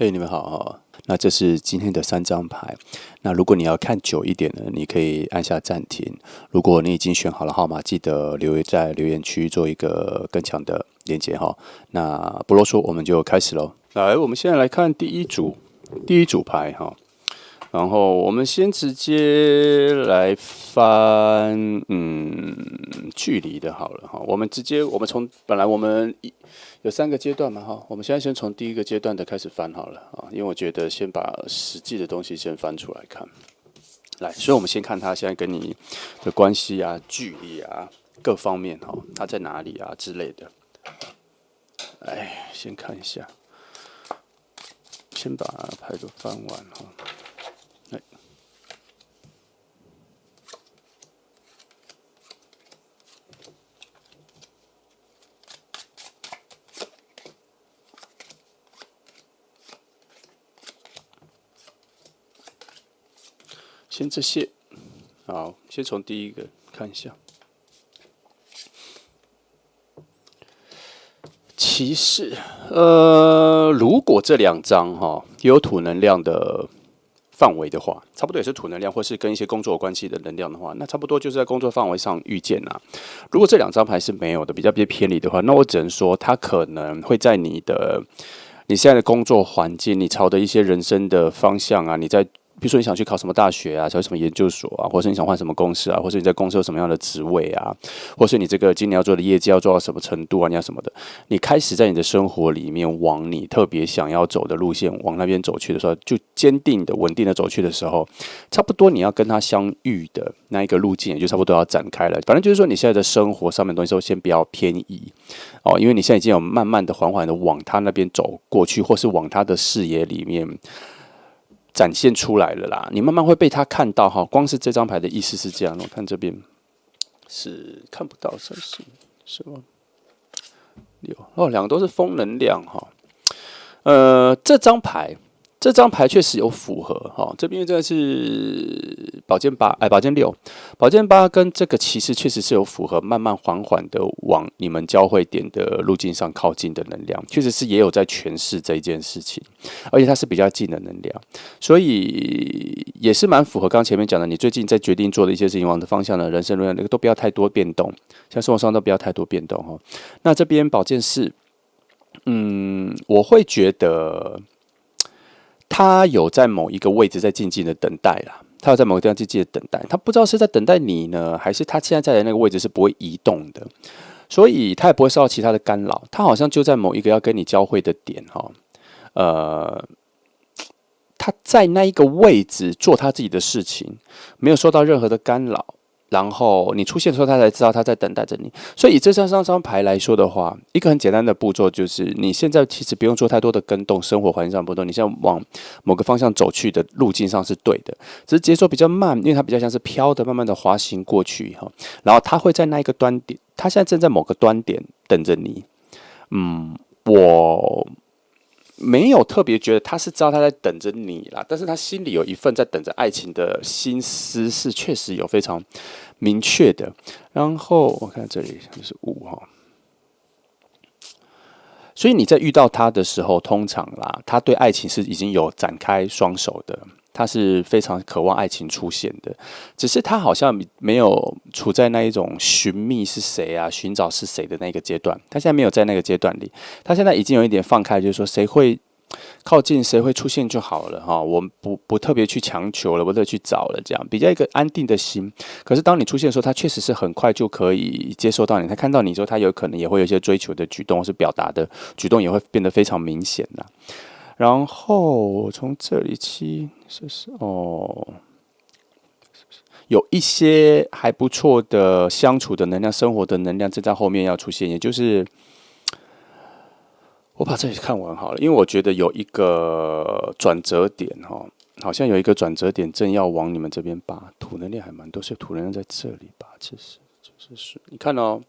嘿，你们好哈。那这是今天的3张牌。那如果你要看久一点呢，你可以按下暂停。如果你已经选好了号码，记得在留言区做一个更强的连接哈。那不啰嗦，我们就开始喽。来，我们现在来看第一组牌哈。然后我们先直接来翻，距离的好了哈。我们从本来我们有3个阶段嘛哈，我们现在先从第一个阶段的开始翻好了啊，因为我觉得先把实际的东西先翻出来看。来，所以我们先看他现在跟你的关系啊、距离啊各方面哈，他在哪里啊之类的。来，先看一下，先把牌都翻完哈。先这些，好，先从第一个看一下。骑士，如果这2张哈有土能量的范围的话，差不多也是土能量，或是跟一些工作有关系的能量的话，那差不多就是在工作范围上遇见啊。如果这2张牌是没有的，比较偏离的话，那我只能说，它可能会在你现在的工作环境，你朝的一些人生的方向啊，比如说你想去考什么大学啊，考什么研究所啊，或是你想换什么公司啊，或是你在公司有什么样的职位啊，或是你这个今年要做的业绩要做到什么程度啊，你要什么的，你开始在你的生活里面往你特别想要走的路线往那边走去的时候，就坚定的、稳定的走去的时候，差不多你要跟他相遇的那一个路径，也就差不多要展开了。反正就是说，你现在的生活上面的东西都先不要偏移哦，因为你现在已经有慢慢的、缓缓的往他那边走过去，或是往他的视野里面展现出来了啦，你慢慢会被他看到哈。光是这张牌的意思是这样，我看这边是看不到，算是什么6哦，2个都是风能量哈。这张牌确实有符合哈，这边这个是宝剑8，宝剑6，宝剑8跟这个骑士确实是有符合，慢慢缓缓的往你们交汇点的路径上靠近的能量，确实是也有在诠释这一件事情，而且它是比较近的能量，所以也是蛮符合刚前面讲的，你最近在决定做的一些事情往的方向呢，人生路那个都不要太多变动，像生活上都不要太多变动哈。那这边宝剑4，我会觉得他有在某一个位置在静静的等待啦，他有在某个地方静静的等待，他不知道是在等待你呢，还是他现在在的那个位置是不会移动的，所以他也不会受到其他的干扰，他好像就在某一个要跟你交汇的点哈，他在那一个位置做他自己的事情，没有受到任何的干扰。然后你出现的时候，他才知道他在等待着你。所以以这张牌来说的话，一个很简单的步骤就是，你现在其实不用做太多的跟动，生活环境上的波动，你现在往某个方向走去的路径上是对的，只是节奏比较慢，因为它比较像是飘的，慢慢的滑行过去哈。然后它会在那一个端点，它现在正在某个端点等着你。我没有特别觉得他是知道他在等着你啦，但是他心里有一份在等着爱情的心思是确实有非常明确的。然后我看这里就是5哈，所以你在遇到他的时候，通常啦，他对爱情是已经有展开双手的，他是非常渴望爱情出现的，只是他好像没有处在那一种寻觅是谁啊、寻找是谁的那个阶段，他现在没有在那个阶段里，他现在已经有一点放开，就是说谁会靠近谁会出现就好了哈，我们不特别去强求了，不特别去找了，这样比较一个安定的心。可是当你出现的时候，他确实是很快就可以接受到你，他看到你之后，他有可能也会有一些追求的举动，或是表达的举动也会变得非常明显啦。然后从这里起，有一些还不错的相处的能量、生活的能量正在后面要出现，也就是我把这里看完好了，因为我觉得有一个转折点哈，好像有一个转折点正要往你们这边拔，土能量还蛮多，所以土能量在这里吧，这是你看哦。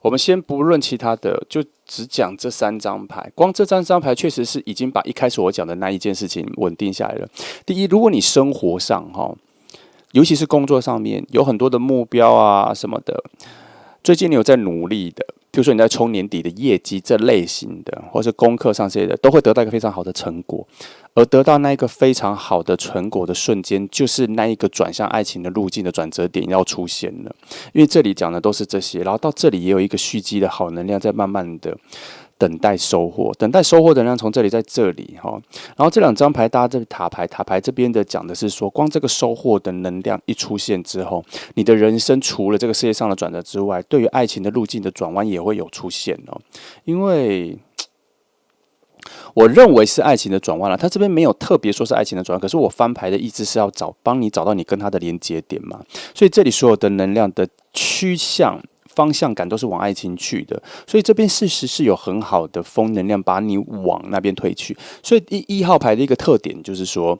我们先不论其他的，就只讲这3张牌。光这3张牌确实是已经把一开始我讲的那一件事情稳定下来了。第一，如果你生活上哈，尤其是工作上面有很多的目标啊什么的，最近你有在努力的，比如说你在冲年底的业绩这类型的，或是功课上这些的，都会得到一个非常好的成果。而得到那一个非常好的成果的瞬间，就是那一个转向爱情的路径的转折点要出现了。因为这里讲的都是这些，然后到这里也有一个蓄积的好能量在慢慢的等待收获，等待收获的能量从这里在这里哈。然后这两张牌搭这塔牌这边的讲的是说，光这个收获的能量一出现之后，你的人生除了这个世界上的转折之外，对于爱情的路径的转弯也会有出现哦。因为我认为是爱情的转弯了，他这边没有特别说是爱情的转弯，可是我翻牌的意思是要帮你找到你跟他的连接点嘛，所以这里所有的能量的趋向方向感都是往爱情去的，所以这边事实是有很好的风能量把你往那边推去，所以一号牌的一个特点就是说，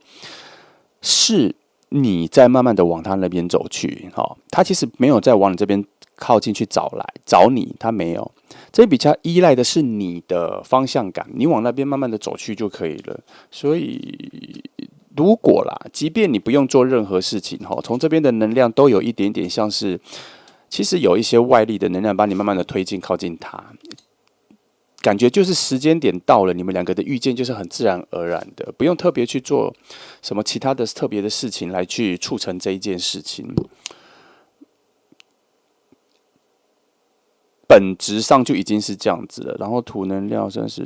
是你在慢慢的往他那边走去，他其实没有在往你这边靠近去找你，他没有。这比较依赖的是你的方向感，你往那边慢慢的走去就可以了。所以，如果啦，即便你不用做任何事情，从这边的能量都有一点点像是，其实有一些外力的能量把你慢慢的推进靠近他，感觉就是时间点到了，你们两个的遇见就是很自然而然的，不用特别去做什么其他的特别的事情来去促成这一件事情。本质上就已经是这样子了，然后土能量真是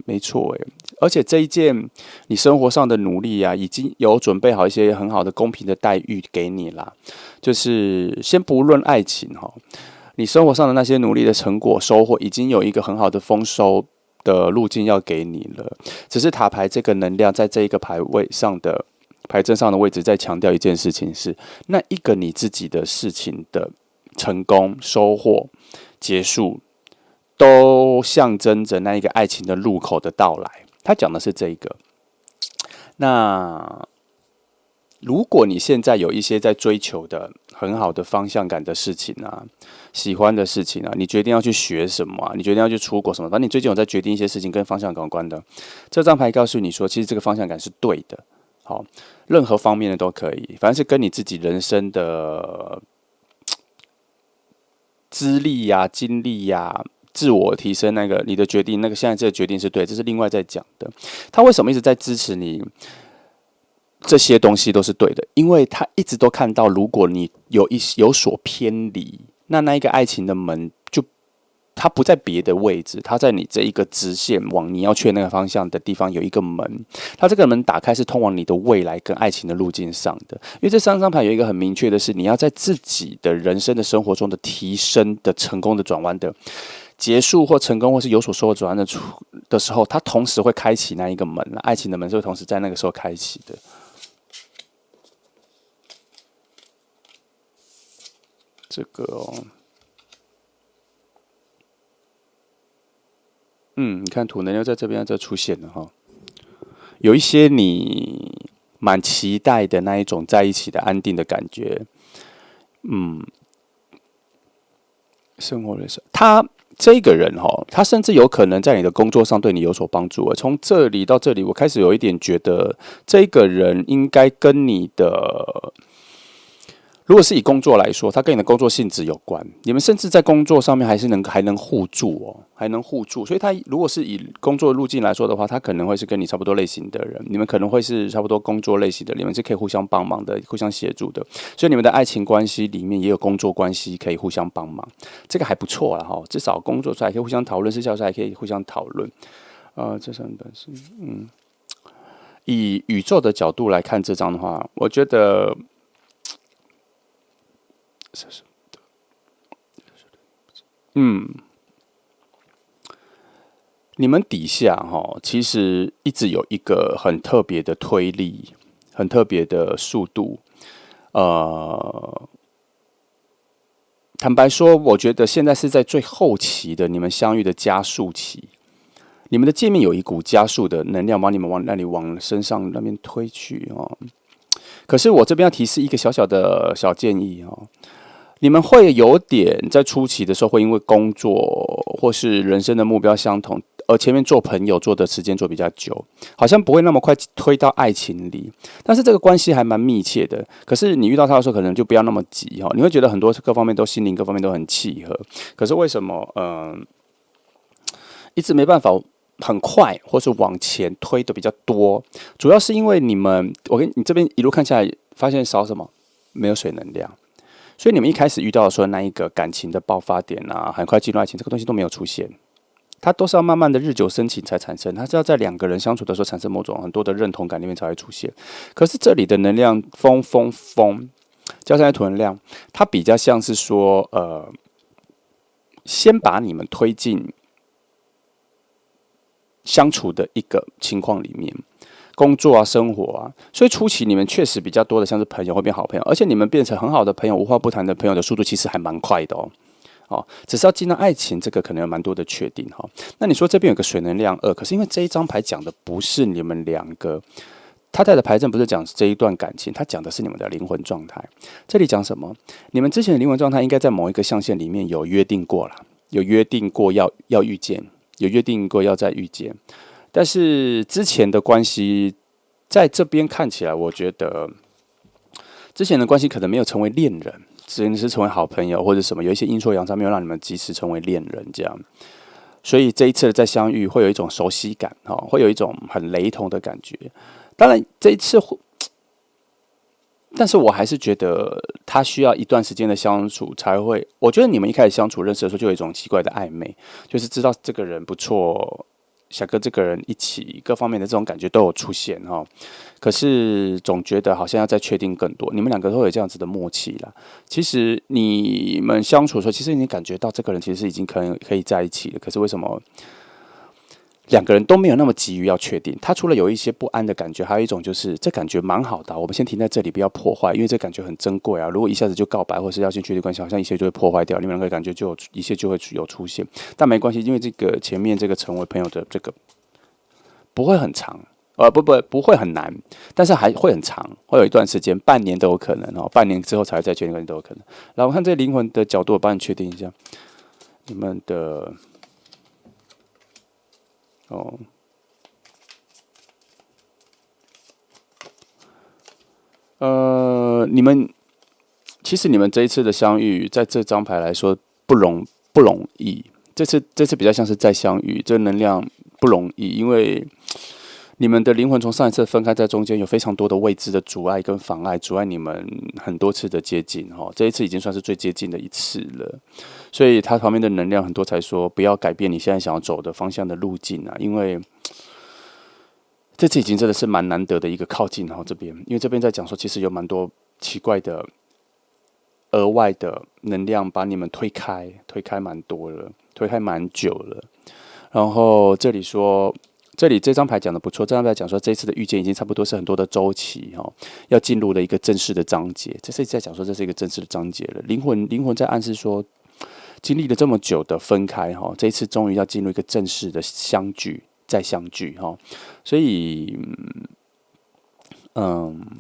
没错诶，而且这一件你生活上的努力啊，已经有准备好一些很好的公平的待遇给你啦。就是先不论爱情哈，你生活上的那些努力的成果收获，已经有一个很好的丰收的路径要给你了。只是塔牌这个能量在这一个牌位上的牌阵上的位置，在强调一件事情是，那一个你自己的事情的成功收获。结束，都象征着那一个爱情的路口的到来。他讲的是这个。那如果你现在有一些在追求的很好的方向感的事情啊，喜欢的事情啊，你决定要去学什么啊，你决定要去出国什么，反正你最近有在决定一些事情跟方向感有关的，这张牌告诉你说，其实这个方向感是对的。好，任何方面的都可以，反正是跟你自己人生的资历呀、经历呀、自我提升那个你的决定，那个现在这个决定是对，这是另外在讲的。他为什么一直在支持你？这些东西都是对的，因为他一直都看到，如果你有所偏离，那一个爱情的门就它不在别的位置，它在你这一个直线往你要去的那个方向的地方有一个门，它这个门打开是通往你的未来跟爱情的路径上的。因为这三张牌有一个很明确的是，你要在自己的人生的生活中的提升的成功的转弯的结束或成功或是有所收获转弯的时候，它同时会开启那一个门，爱情的门是会同时在那个时候开启的。这个你看土能量在这边这出现了哈，有一些你蛮期待的那一种在一起的安定的感觉，生活的时候，他这个人他甚至有可能在你的工作上对你有所帮助。从这里到这里，我开始有一点觉得，这个人应该跟你的。如果是以工作来说，它跟你的工作性质有关，你们甚至在工作上面还能互助哦，还能互助。所以他如果是以工作路径来说的话，他可能会是跟你差不多类型的人，你们可能会是差不多工作类型的，你们是可以互相帮忙的，互相协助的。所以你们的爱情关系里面也有工作关系可以互相帮忙，这个还不错啦哈。至少工作出来可以互相讨论，私下出来可以互相讨论。这三本是以宇宙的角度来看这张的话，我觉得。你们底下其实一直有一个很特别的推力，很特别的速度。坦白说，我觉得现在是在最后期的你们相遇的加速期。你们的界面有一股加速的能量，把你们往身上那边推去哦。可是我这边要提示一个小小的小建议哦。你们会有点在初期的时候，会因为工作或是人生的目标相同，前面做朋友做的时间做比较久，好像不会那么快推到爱情里，但是这个关系还蛮密切的。可是你遇到他的时候，可能就不要那么急哈，你会觉得很多各方面都心灵各方面都很契合。可是为什么一直没办法很快或是往前推的比较多？主要是因为你这边一路看下来，发现少什么？没有水能量。所以你们一开始遇到的说那一个感情的爆发点啊，很快进入爱情，这个东西都没有出现。它都是要慢慢的日久生情才产生，它是要在两个人相处的时候产生某种很多的认同感里面才会出现。可是这里的能量风加上土能量，它比较像是说，先把你们推进相处的一个情况里面，工作啊、生活啊，所以初期你们确实比较多的像是朋友会变好朋友，而且你们变成很好的朋友、无话不谈的朋友的速度其实还蛮快的哦。只是要进到爱情，这个可能有蛮多的确定哈。那你说这边有个水能量2，可是因为这一张牌讲的不是你们两个，他带的牌阵不是讲这一段感情，他讲的是你们的灵魂状态。这里讲什么？你们之前的灵魂状态应该在某一个象限里面有约定过了，有约定过要遇见，有约定过要再遇见。但是之前的关系在这边看起来，我觉得之前的关系可能没有成为恋人。只是成为好朋友或者什么，有一些阴错阳差没有让你们及时成为恋人这样，所以这一次的再相遇会有一种熟悉感会有一种很雷同的感觉。当然这一次但是我还是觉得他需要一段时间的相处才会，我觉得你们一开始相处认识的时候就有一种奇怪的暧昧，就是知道这个人不错，想跟这个人一起，各方面的这种感觉都有出现可是总觉得好像要再确定更多，你们两个都有这样子的默契啦。其实你们相处的时候，其实你感觉到这个人其实已经可以在一起了，可是为什么两个人都没有那么急于要确定？他除了有一些不安的感觉，还有一种就是这感觉蛮好的我们先停在这里，不要破坏，因为这感觉很珍贵啊。如果一下子就告白或是要先确定关系，好像一切就会破坏掉，你们两个感觉一切就会有出现。但没关系，因为这个前面这个成为朋友的这个不会很长。不会很难，但是还会很长，会有一段时间，半年都有可能半年之后才会再确定关系都有可能。来，我看这灵魂的角度，我帮你确定一下你们的其实你们这一次的相遇，在这张牌来说不容易。这次比较像是再相遇，这能量不容易，因为你们的灵魂从上一次分开在中间有非常多的未知的阻碍跟妨碍，阻碍你们很多次的接近这一次已经算是最接近的一次了，所以它旁边的能量很多才说不要改变你现在想要走的方向的路径因为这次已经真的是蛮难得的一个靠近这边，因为这边在讲说其实有蛮多奇怪的额外的能量把你们推开蛮多了，推开蛮久了。然后这里说，这张牌讲的不错，这张牌讲说这一次的遇见已经差不多是很多的周期要进入了一个正式的章节。这是在讲说这是一个正式的章节了。灵魂在暗示说，经历了这么久的分开这一次终于要进入一个正式的再相聚所以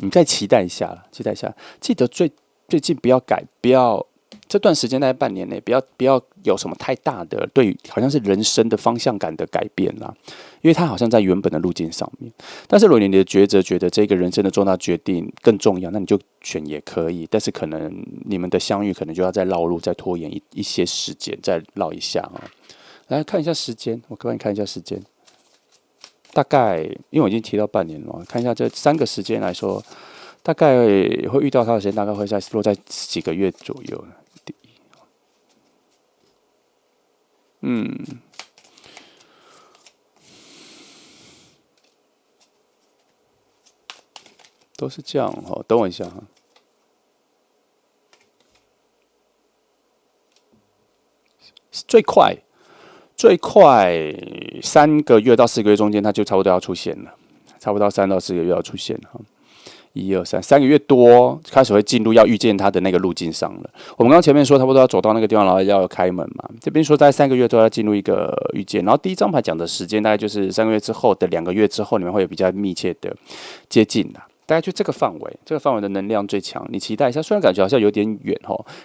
你再期待一下，记得最近不要这段时间大概半年内，不要有什么太大的好像是人生的方向感的改变啦，因为它好像在原本的路径上面。但是如果你的抉择觉得这个人生的重大决定更重要，那你就选也可以。但是可能你们的相遇可能就要再绕路，再拖延一些时间，再绕一下来看一下时间，我帮你看一下时间。大概因为我已经提到半年了，看一下这3个时间来说，大概会遇到他的时间，大概会落在几个月左右。都是这样等我一下最快3个月到4个月中间，它就差不多要出现了，差不多3到4个月要出现1、2、3个月多开始会进入要遇见他的那个路径上了。我们刚刚前面说差不多要走到那个地方，然后要开门嘛。这边说在3个月都要进入一个遇见，然后第一张牌讲的时间大概就是3个月之后的2个月之后，你们会有比较密切的接近啦。大概就这个范围的能量最强，你期待一下。虽然感觉好像有点远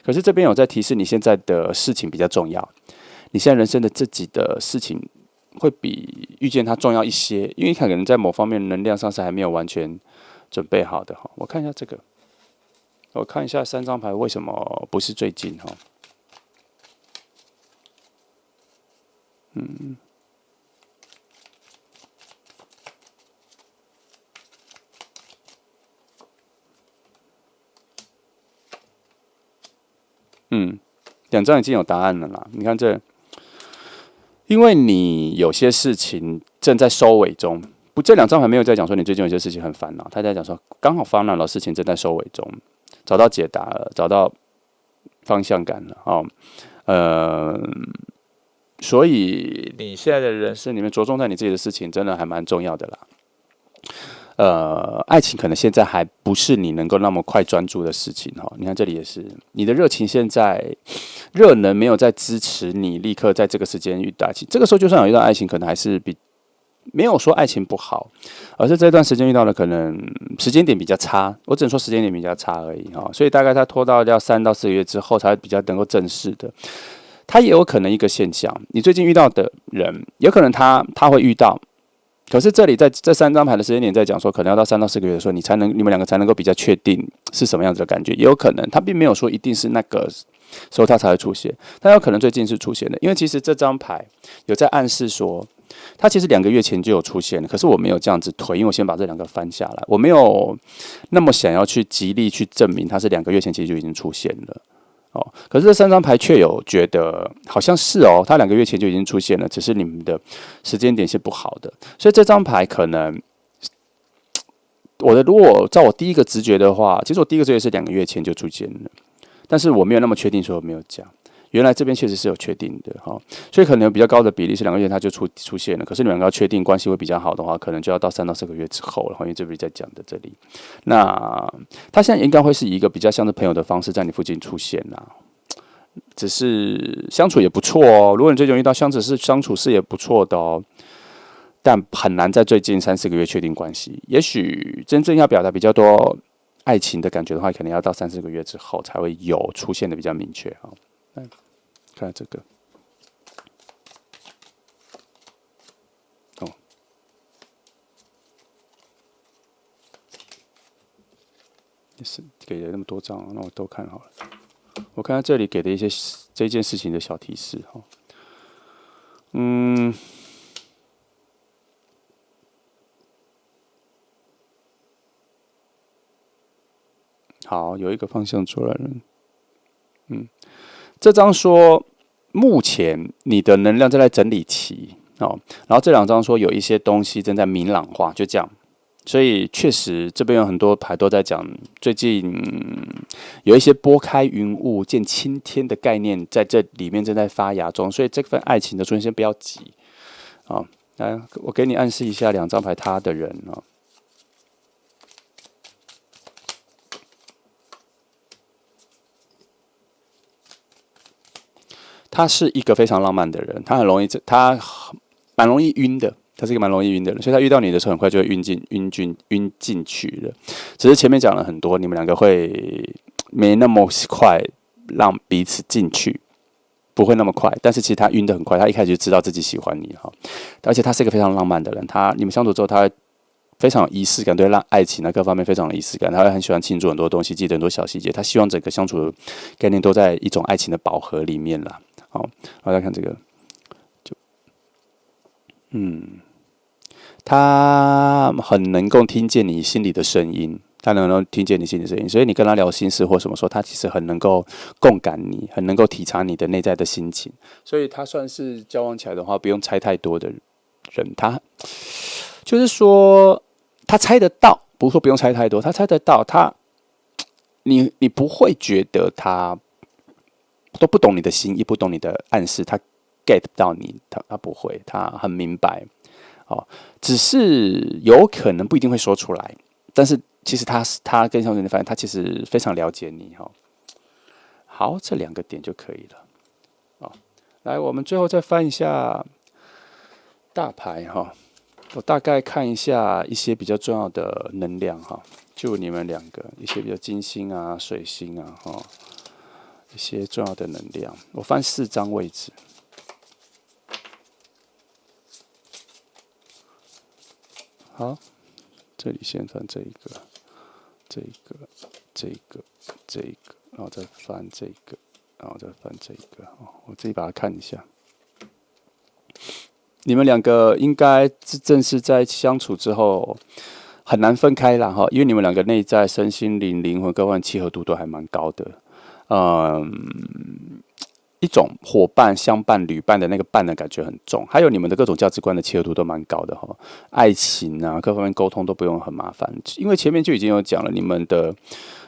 可是这边有在提示你现在的事情比较重要，你现在人生的自己的事情会比遇见他重要一些，因为他可能在某方面能量上是还没有完全准备好的哈。我看一下这个，我看一下3张牌为什么不是最近哈。2张已经有答案了啦。你看这，因为你有些事情正在收尾中，不，这2张牌没有在讲说你最近有些事情很烦恼，他在讲说刚好烦恼的事情正在收尾中，找到解答了，找到方向感了哦。所以你现在的人生里面着重在你自己的事情，真的还蛮重要的啦。爱情可能现在还不是你能够那么快专注的事情哈。你看这里也是，你的热情现在热能没有在支持你立刻在这个时间遇到爱情。这个时候就算有遇到爱情，可能还是没有说爱情不好，而是这段时间遇到的可能时间点比较差。我只能说时间点比较差而已哈。所以大概他拖到要3到4个月之后才会比较能够正式的。他也有可能一个现象，你最近遇到的人，有可能他会遇到。可是这里在这3张牌的时间点在讲说，可能要到3到4个月的时候，你们2个才能够比较确定是什么样子的感觉。也有可能他并没有说一定是那个时候他才会出现，但有可能最近是出现的。因为其实这张牌有在暗示说，他其实2个月前就有出现了。可是我没有这样子推，因为我先把这2个翻下来，我没有那么想要去极力去证明他是2个月前其实就已经出现了。可是这3张牌却有觉得好像是哦，他2个月前就已经出现了，只是你们的时间点是不好的，所以这张牌可能如果照我第一个直觉的话，其实我第一个直觉是2个月前就出现了，但是我没有那么确定，所以我没有讲。原来这边确实是有确定的哈，所以可能有比较高的比例是2个月它就出现了。可是你们2个要确定关系会比较好的话，可能就要到3到4个月之后了。因为这边在讲的这里，那他现在应该会是以一个比较像是朋友的方式在你附近出现啦。只是相处也不错哦。如果你最近遇到相处是也不错的哦，但很难在最近3、4个月确定关系。也许真正要表达比较多爱情的感觉的话，可能要到3、4个月之后才会有出现的比较明确哈。看这个，也是给了那么多张，那我都看好了。我看到这里给的一些这件事情的小提示哈，好，有一个方向出来了。这张说目前你的能量正在整理期哦，然后这2张说有一些东西正在明朗化，就这样。所以确实这边有很多牌都在讲，最近有一些拨开云雾见青天的概念在这里面正在发芽中，所以这份爱情的出现先不要急啊。来，我给你暗示一下2张牌他的人啊。他是一个非常浪漫的人，他蛮容易晕的，他是一个蛮容易晕的人，所以他遇到你的时候，很快就会晕进去了。只是前面讲了很多，你们2个会没那么快让彼此进去，不会那么快。但是其实他晕得很快，他一开始就知道自己喜欢你哈，而且他是一个非常浪漫的人。你们相处之后，他会非常有仪式感，对让爱情各方面非常有仪式感，他会很喜欢庆祝很多东西，记得很多小细节。他希望整个相处的概念都在一种爱情的饱和里面啦。好，大家看这个，他很能够听见你心里的声音，他能够听见你心里的声音，所以你跟他聊心事或什么时候，他其实很能够共感你，很能够体察你的内在的心情，所以他算是交往起来的话，不用猜太多的人，他就是说他猜得到，不是说不用猜太多，他猜得到，你不会觉得他都不懂你的心意，不懂你的暗示，他 get 不到你，他不会，他很明白。只是有可能不一定会说出来，但是其实他跟相处，你发现他其实非常了解你哈。好，这2个点就可以了。来，我们最后再翻一下大牌哈，我大概看一下一些比较重要的能量哈，就你们2个一些比较金星啊、水星啊哈，一些重要的能量，我翻4张位置。好，这里先翻这一个，这个，这个，这个，然后再翻这个，然后再翻这个。我自己把它看一下。你们两个应该正是在相处之后很难分开啦哈，因为你们两个内在、身心灵、灵魂各方面契合度都还蛮高的。一种伙伴、相伴、旅伴的那个伴的感觉很重，还有你们的各种价值观的契合度都蛮高的哈。爱情啊，各方面沟通都不用很麻烦，因为前面就已经有讲了，你们的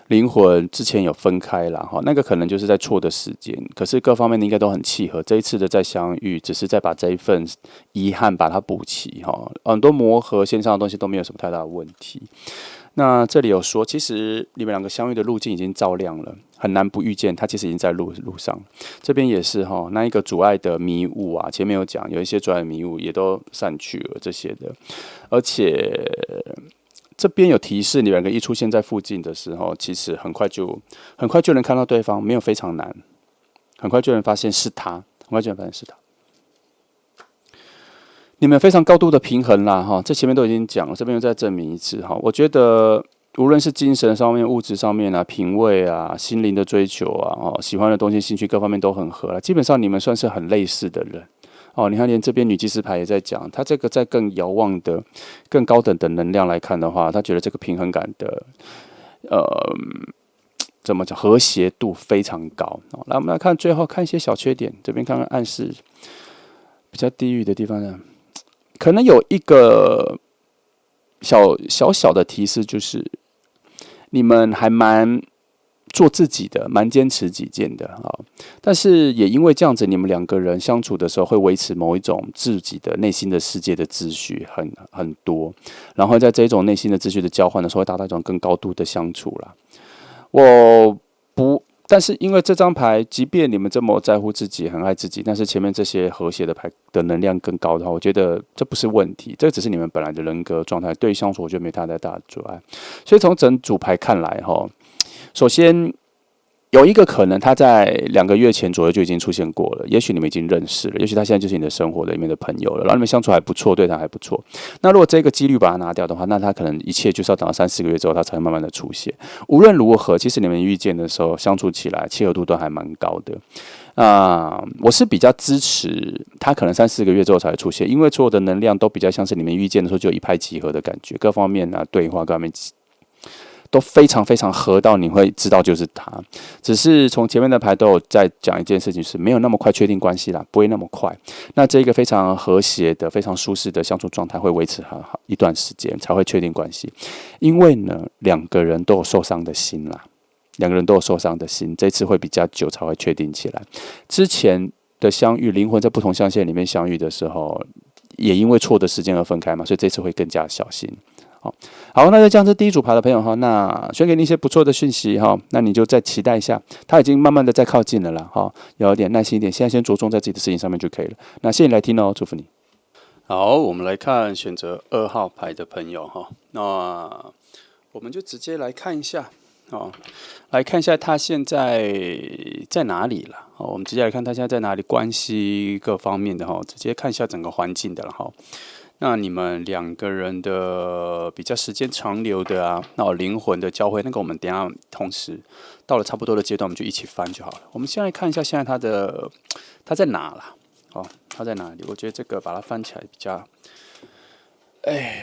灵魂之前有分开了哈，那个可能就是在错的时间，可是各方面应该都很契合。这一次的再相遇，只是在把这一份遗憾把它补齐哈，很多磨合线上的东西都没有什么太大的问题。那这里有说，其实你们两个相遇的路径已经照亮了，很难不遇见。他其实已经在路上。这边也是哈，那一个阻碍的迷雾啊，前面有讲，有一些阻碍的迷雾也都散去了这些的，而且这边有提示，你们两个一出现在附近的时候，其实很快就能看到对方，没有非常难，很快就能发现是他，很快就能发现是他。你们有非常高度的平衡啦，哈，这前面都已经讲了，这边又再证明一次哈。我觉得无论是精神上面、物质上面啊、品味啊、心灵的追求啊、喜欢的东西、兴趣各方面都很合了。基本上你们算是很类似的人哦。你看，连这边女祭司牌也在讲，她这个在更遥望的、更高等的能量来看的话，她觉得这个平衡感的怎么讲和谐度非常高。来，我们来看最后看一些小缺点，这边看看暗示比较地狱的地方呢。可能有一个小的提示，就是你们还蛮做自己的，蛮坚持己见的啊。但是也因为这样子，你们两个人相处的时候，会维持某一种自己的内心的世界的秩序很多，然后在这一种内心的秩序的交换的时候，会达到一种更高度的相处啦。但是因为这张牌，即便你们这么在乎自己、很爱自己，但是前面这些和谐的牌的能量更高的话，我觉得这不是问题，这只是你们本来的人格状态。对于相处，我觉得没太大的阻碍。所以从整组牌看来，首先有一个可能，他在2个月前左右就已经出现过了，也许你们已经认识了，也许他现在就是你的生活的里面的朋友了，然后你们相处还不错，对他还不错。那如果这个几率把它拿掉的话，那他可能一切就是要等到3-4个月之后，他才会慢慢的出现。无论如何，其实你们遇见的时候相处起来契合度都还蛮高的。我是比较支持他可能3-4个月之后才会出现，因为所有的能量都比较像是你们遇见的时候就有一拍即合的感觉，各方面啊对话各方面都非常非常合到，你会知道就是他。只是从前面的牌都有在讲一件事情，是没有那么快确定关系啦，不会那么快。那这个非常和谐的、非常舒适的相处状态会维持很好一段时间，才会确定关系。因为呢，2个人都有受伤的心啦，2个人都有受伤的心，这次会比较久才会确定起来。之前的相遇，灵魂在不同象限里面相遇的时候，也因为错的时间而分开嘛，所以这次会更加小心。好，那就这样，这第一组牌的朋友哈，那选给你一些不错的讯息哈，那你就再期待一下，他已经慢慢的在靠近了啦哈，有点耐心一点，现在先着重在自己的事情上面就可以了。那谢谢你来听哦，祝福你。好，我们来看选择2号牌的朋友哈，那我们就直接来看一下来看一下他现在在哪里了。我们直接来看他现在在哪里，关系各方面的哈，直接看一下整个环境的了哈。那你们2个人的比较时间长流的啊，那灵魂的交汇，那个我们等一下同时到了差不多的阶段，我们就一起翻就好了。我们先来看一下现在他在哪啦？他在哪里？我觉得这个把它翻起来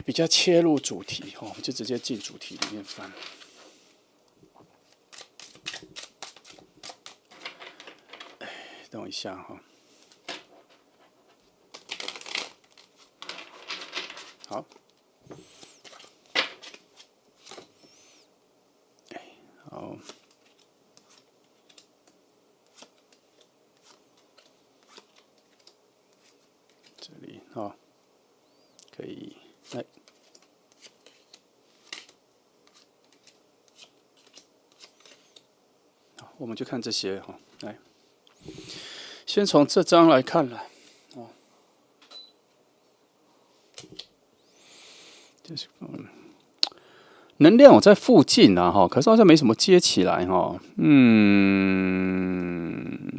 比较切入主题我们就直接进主题里面翻。等我一下哈。好，好，这里可以来，好，我们就看这些来，先从这张来看了。能量我在附近啊可是好像没什么接起来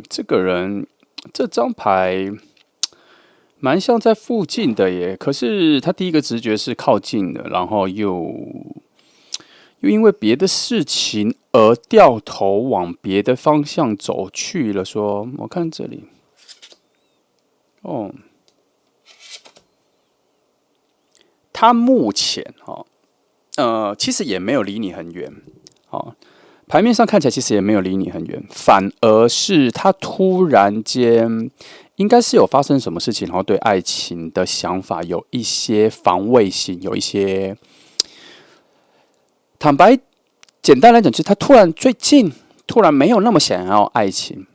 这个人这张牌蛮像在附近的耶。可是他第一个直觉是靠近的，然后又因为别的事情而掉头往别的方向走去了。说，我看这里，哦，他目前其实也没有离你很远，牌面上看起来其实也没有离你很远，反而是他突然间应该是有发生什么事情，然后对爱情的想法有一些防卫心，有一些坦白简单来讲，就是他最近突然没有那么想要爱情，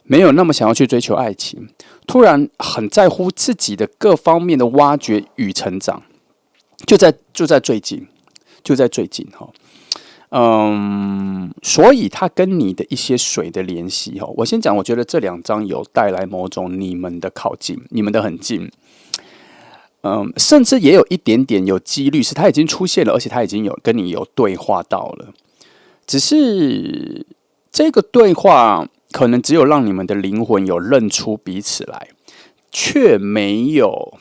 没有那么想要去追求爱情，突然很在乎自己的各方面的挖掘与成长，就在最近，哈。所以它跟你的一些水的联系哈，我先讲，我觉得这2张有带来某种你们的靠近，你们的很近，甚至也有一点点有几率是它已经出现了，而且它已经有跟你有对话到了，只是这个对话可能只有让你们的灵魂有认出彼此来，却没有。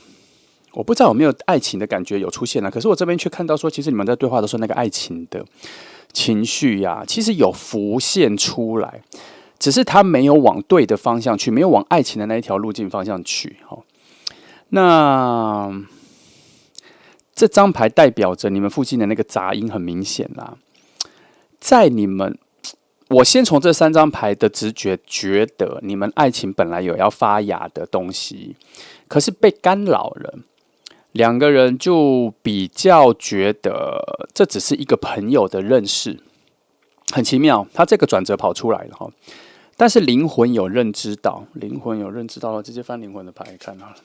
我不知道有没有爱情的感觉有出现了，可是我这边却看到说，其实你们在对话的时候，那个爱情的情绪呀，其实有浮现出来，只是他没有往对的方向去，没有往爱情的那一条路径方向去。那这张牌代表着你们附近的那个杂音很明显啦，在你们，我先从这3张牌的直觉觉得，你们爱情本来有要发芽的东西，可是被干扰了。2个人就比较觉得这只是一个朋友的认识，很奇妙，他这个转折跑出来了哈。但是灵魂有认知到，了，直接翻灵魂的牌看好了。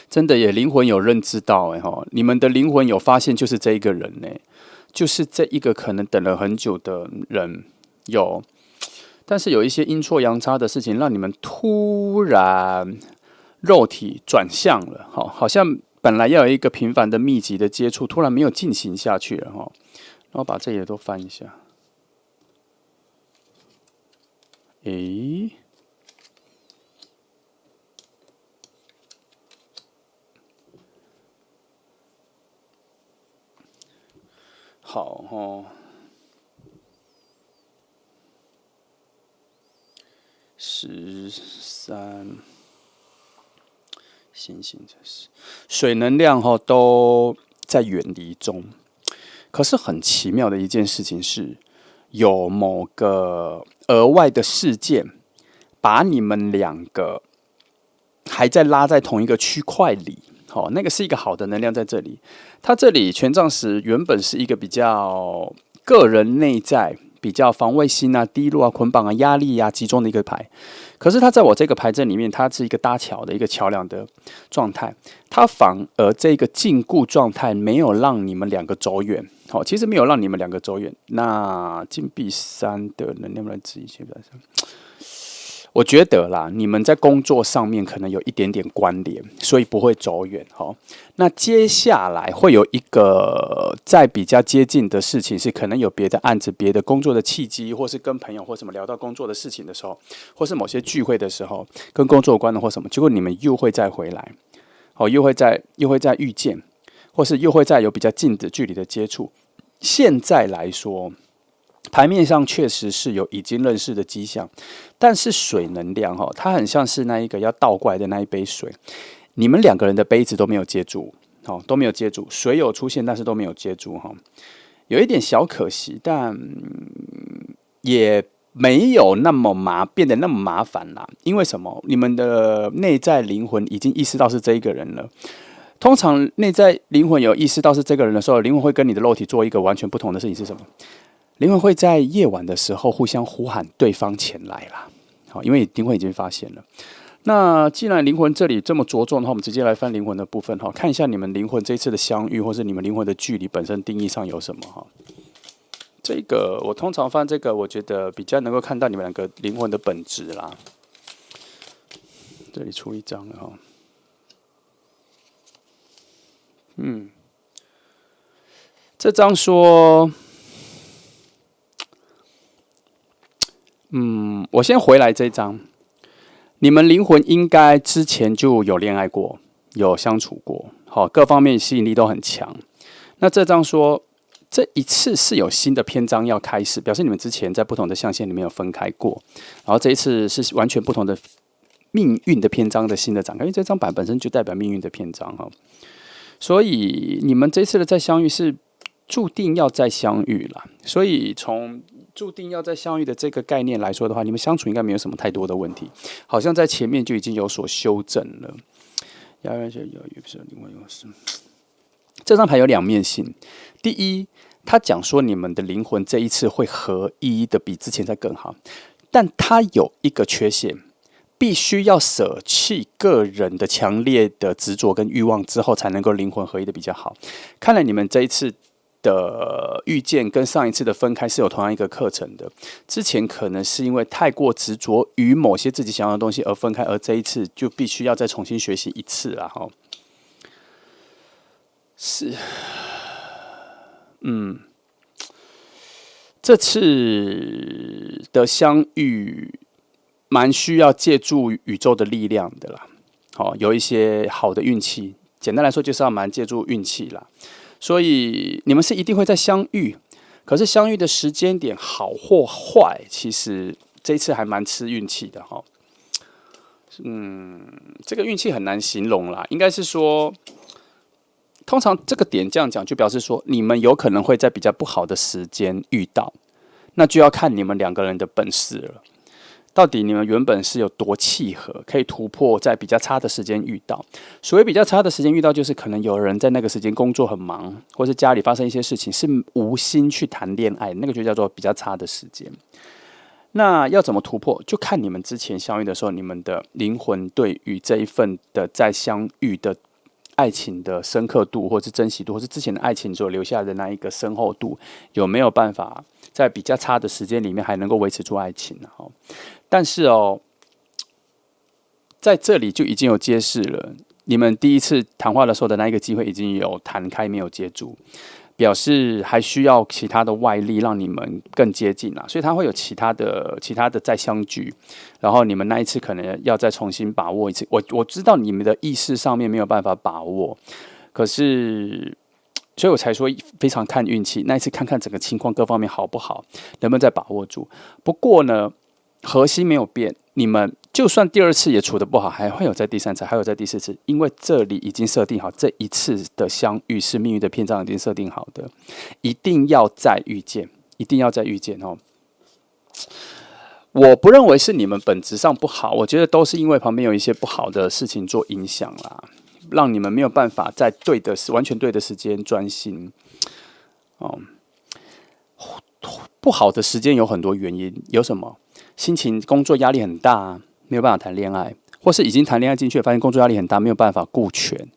真的耶，灵魂有认知到你们的灵魂有发现，就是这一个人就是这一个可能等了很久的人有。但是有一些阴错阳差的事情，让你们突然肉体转向了，好像本来要有一个频繁的密集的接触，突然没有进行下去了哈。然后把这些都翻一下，好哦。13星星水能量都在远离中，可是很奇妙的一件事情是，有某个额外的事件把你们2个还在拉在同一个区块里。那个是一个好的能量在这里。它这里权杖10原本是一个比较个人内在、比较防卫心啊、低落啊、捆绑啊、压力啊集中的一个牌。可是它在我这个牌阵里面，它是一个搭桥的一个桥梁的状态。它反而这个禁锢状态没有让你们2个走远。其实没有让你们2个走远。那金币3的能量来自一些表现。我觉得啦，你们在工作上面可能有一点点关联，所以不会走远。那接下来会有一个在比较接近的事情，是可能有别的案子、别的工作的契机，或是跟朋友或什么聊到工作的事情的时候，或是某些聚会的时候，跟工作有关的或什么，结果你们又会再回来，又会再遇见，或是又会再有比较近的距离的接触。现在来说，牌面上确实是有已经认识的迹象，但是水能量它很像是那一个要倒过来的那一杯水，你们2个人的杯子都没有接住，都没有接住，水有出现，但是都没有接住有一点小可惜，但也没有那么变得那么麻烦啦。因为什么？你们的内在灵魂已经意识到是这一个人了。通常内在灵魂有意识到是这个人的时候，灵魂会跟你的肉体做一个完全不同的事情是什么？灵魂会在夜晚的时候互相呼喊对方前来啦，因为灵魂已经发现了。那既然灵魂这里这么着重的话，我们直接来翻灵魂的部分看一下你们灵魂这一次的相遇，或是你们灵魂的距离本身定义上有什么这个我通常翻这个，我觉得比较能够看到你们2个灵魂的本质啦。这里出一张了这张说。我先回来这一张。你们灵魂应该之前就有恋爱过，有相处过，好，各方面吸引力都很强。那这章说，这一次是有新的篇章要开始，表示你们之前在不同的象限里面有分开过，然后这一次是完全不同的命运的篇章的新的展开，因为这张版本身就代表命运的篇章哈。所以你们这次的再相遇是注定要再相遇了，所以从注定要再相遇的这个概念来说的话，你们相处应该没有什么太多的问题，好像在前面就已经有所修正了。这张牌有两面性，第一，他讲说你们的灵魂这一次会合一的比之前再更好，但他有一个缺陷，必须要舍弃个人的强烈的执着跟欲望之后，才能够灵魂合一的比较好。看来你们这一次的遇见跟上一次的分开是有同样一个课程的。之前可能是因为太过执着于某些自己想要的东西而分开，而这一次就必须要再重新学习一次啦。是，这次的相遇蛮需要借助宇宙的力量的啦。有一些好的运气，简单来说就是要蛮借助运气啦。所以你们是一定会再相遇，可是相遇的时间点好或坏，其实这一次还蛮吃运气的哈。这个运气很难形容啦，应该是说，通常这个点这样讲，就表示说你们有可能会在比较不好的时间遇到，那就要看你们两个人的本事了。到底你们原本是有多契合，可以突破在比较差的时间遇到。所谓比较差的时间遇到，就是可能有人在那个时间工作很忙，或是家里发生一些事情，是无心去谈恋爱，那个就叫做比较差的时间。那要怎么突破，就看你们之前相遇的时候，你们的灵魂对于这一份的再相遇的爱情的深刻度，或是珍惜度，或是之前的爱情所留下的那一个深厚度，有没有办法在比较差的时间里面还能够维持住爱情呢？但是在这里就已经有揭示了，你们第一次谈话的时候的那一个机会已经有谈开，没有接住，表示还需要其他的外力让你们更接近啦。所以它会有其他的再相聚，然后你们那一次可能要再重新把握一次。我知道你们的意识上面没有办法把握，可是。所以我才说非常看运气，那一次看看整个情况各方面好不好，能不能再把握住。不过呢，核心没有变，你们就算第二次也处得不好，还会有在第三次，还有在第四次，因为这里已经设定好，这一次的相遇是命运的篇章已经设定好的，一定要再遇见，一定要再遇见哦。我不认为是你们本质上不好，我觉得都是因为旁边有一些不好的事情做影响啦。让你们没有办法在完全对的时间专心。不好的时间有很多原因，有什么？心情、工作压力很大，没有办法谈恋爱，或是已经谈恋爱进去，发现工作压力很大，没有办法顾全，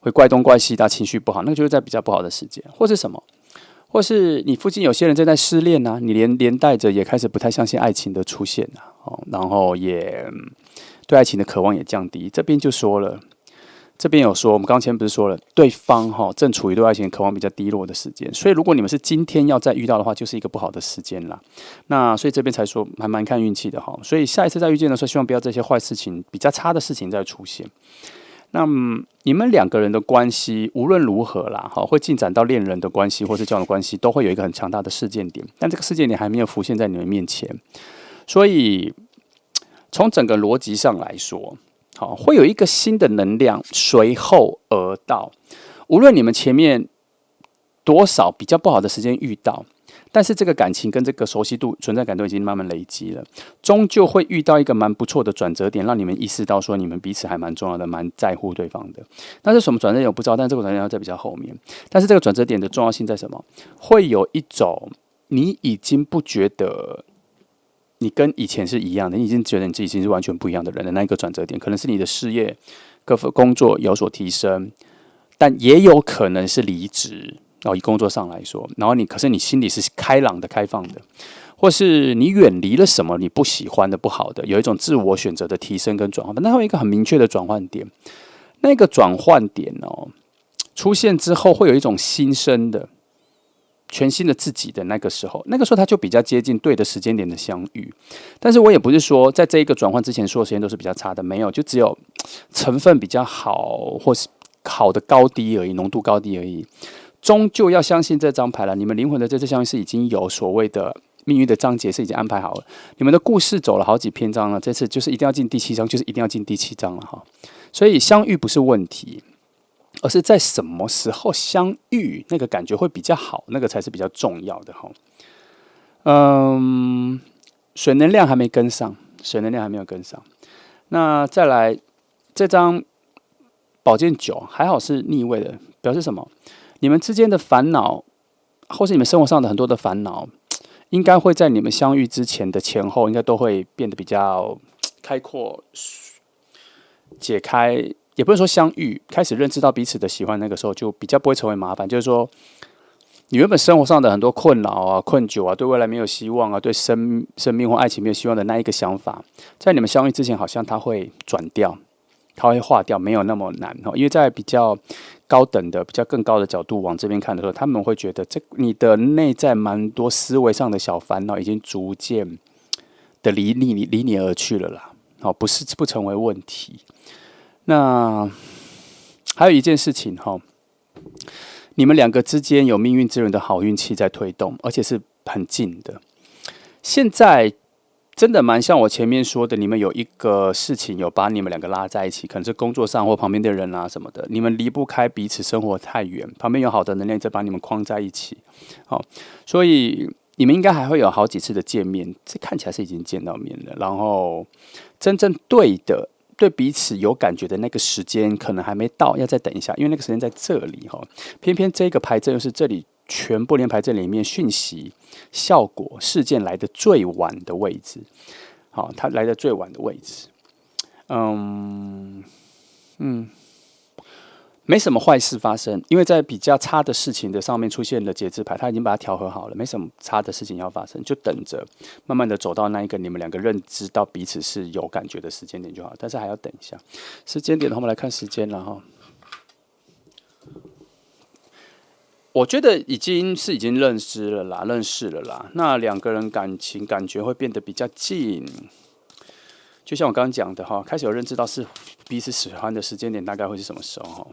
会怪东怪西的，情绪不好，那个就是在比较不好的时间，或是什么？或是你附近有些人正在失恋啊，你连带着也开始不太相信爱情的出现啊，然后也对爱情的渴望也降低。这边就说了。这边有说，我们刚前不是说了，对方正处于对爱情渴望比较低落的时间，所以如果你们是今天要再遇到的话，就是一个不好的时间啦。那所以这边才说还蛮看运气的哈。所以下一次再遇见的时候，希望不要这些坏事情、比较差的事情再出现。那你们两个人的关系无论如何啦，会进展到恋人的关系或是交往的关系，都会有一个很强大的事件点，但这个事件点还没有浮现在你们面前，所以从整个逻辑上来说。会有一个新的能量随后而到，无论你们前面多少比较不好的时间遇到，但是这个感情跟这个熟悉度、存在感都已经慢慢累积了，终究会遇到一个蛮不错的转折点，让你们意识到说你们彼此还蛮重要的，蛮在乎对方的。但是什么转折点我不知道，但这个转折点要在比较后面。但是这个转折点的重要性在什么？会有一种你已经不觉得。你跟以前是一样的，你已经觉得你自己已经是完全不一样的人的那一个转折点，可能是你的事业、各份工作有所提升，但也有可能是离职。以工作上来说，然后可是你心里是开朗的、开放的，或是你远离了什么你不喜欢的、不好的，有一种自我选择的提升跟转换。那会有一个很明确的转换点，那个转换点出现之后，会有一种新生的。全新的自己的那个时候，他就比较接近对的时间点的相遇。但是我也不是说在这一个转换之前所有时间都是比较差的，没有，就只有成分比较好，或是好的高低而已，浓度高低而已。终究要相信这张牌了，你们灵魂的这次相遇是已经有所谓的命运的章节是已经安排好了，你们的故事走了好几篇章了，这次就是一定要进第7章，就是一定要进第7章了哈。所以相遇不是问题。而是在什么时候相遇，那个感觉会比较好，那个才是比较重要的哈。水能量还没跟上，水能量还没有跟上。那再来这张宝剑9还好是逆位的，表示什么？你们之间的烦恼，或是你们生活上的很多的烦恼，应该会在你们相遇之前的前后，应该都会变得比较开阔、解开。也不是说相遇，开始认知到彼此的喜欢，那个时候就比较不会成为麻烦。就是说，你原本生活上的很多困扰啊、困窘啊，对未来没有希望啊，对生命或爱情没有希望的那一个想法，在你们相遇之前，好像它会转掉，它会化掉，没有那么难。因为在比较高等的、比较更高的角度往这边看的时候，他们会觉得你的内在蛮多思维上的小烦恼，已经逐渐的离你而去了啦。不成为问题。那还有一件事情哈，你们两个之间有命运之轮的好运气在推动，而且是很近的。现在真的蛮像我前面说的，你们有一个事情有把你们两个拉在一起，可能是工作上或旁边的人啊什么的，你们离不开彼此，生活太远，旁边有好的能量在把你们框在一起。好，所以你们应该还会有好几次的见面，这看起来是已经见到面了，然后真正对彼此有感觉的那个时间可能还没到，要再等一下，因为那个时间在这里哈。偏偏这个牌阵又是这里全部连牌阵里面讯息、效果、事件来的最晚的位置。好，它来的最晚的位置，没什么坏事发生，因为在比较差的事情的上面出现了节制牌，他已经把它调和好了，没什么差的事情要发生，就等着慢慢的走到那一个你们两个认知到彼此是有感觉的时间点就好，但是还要等一下时间点，我们来看时间了哈。我觉得已经认识了啦，那两个人感觉会变得比较近，就像我刚刚讲的哈，开始有认知到是彼此喜欢的时间点大概会是什么时候哈。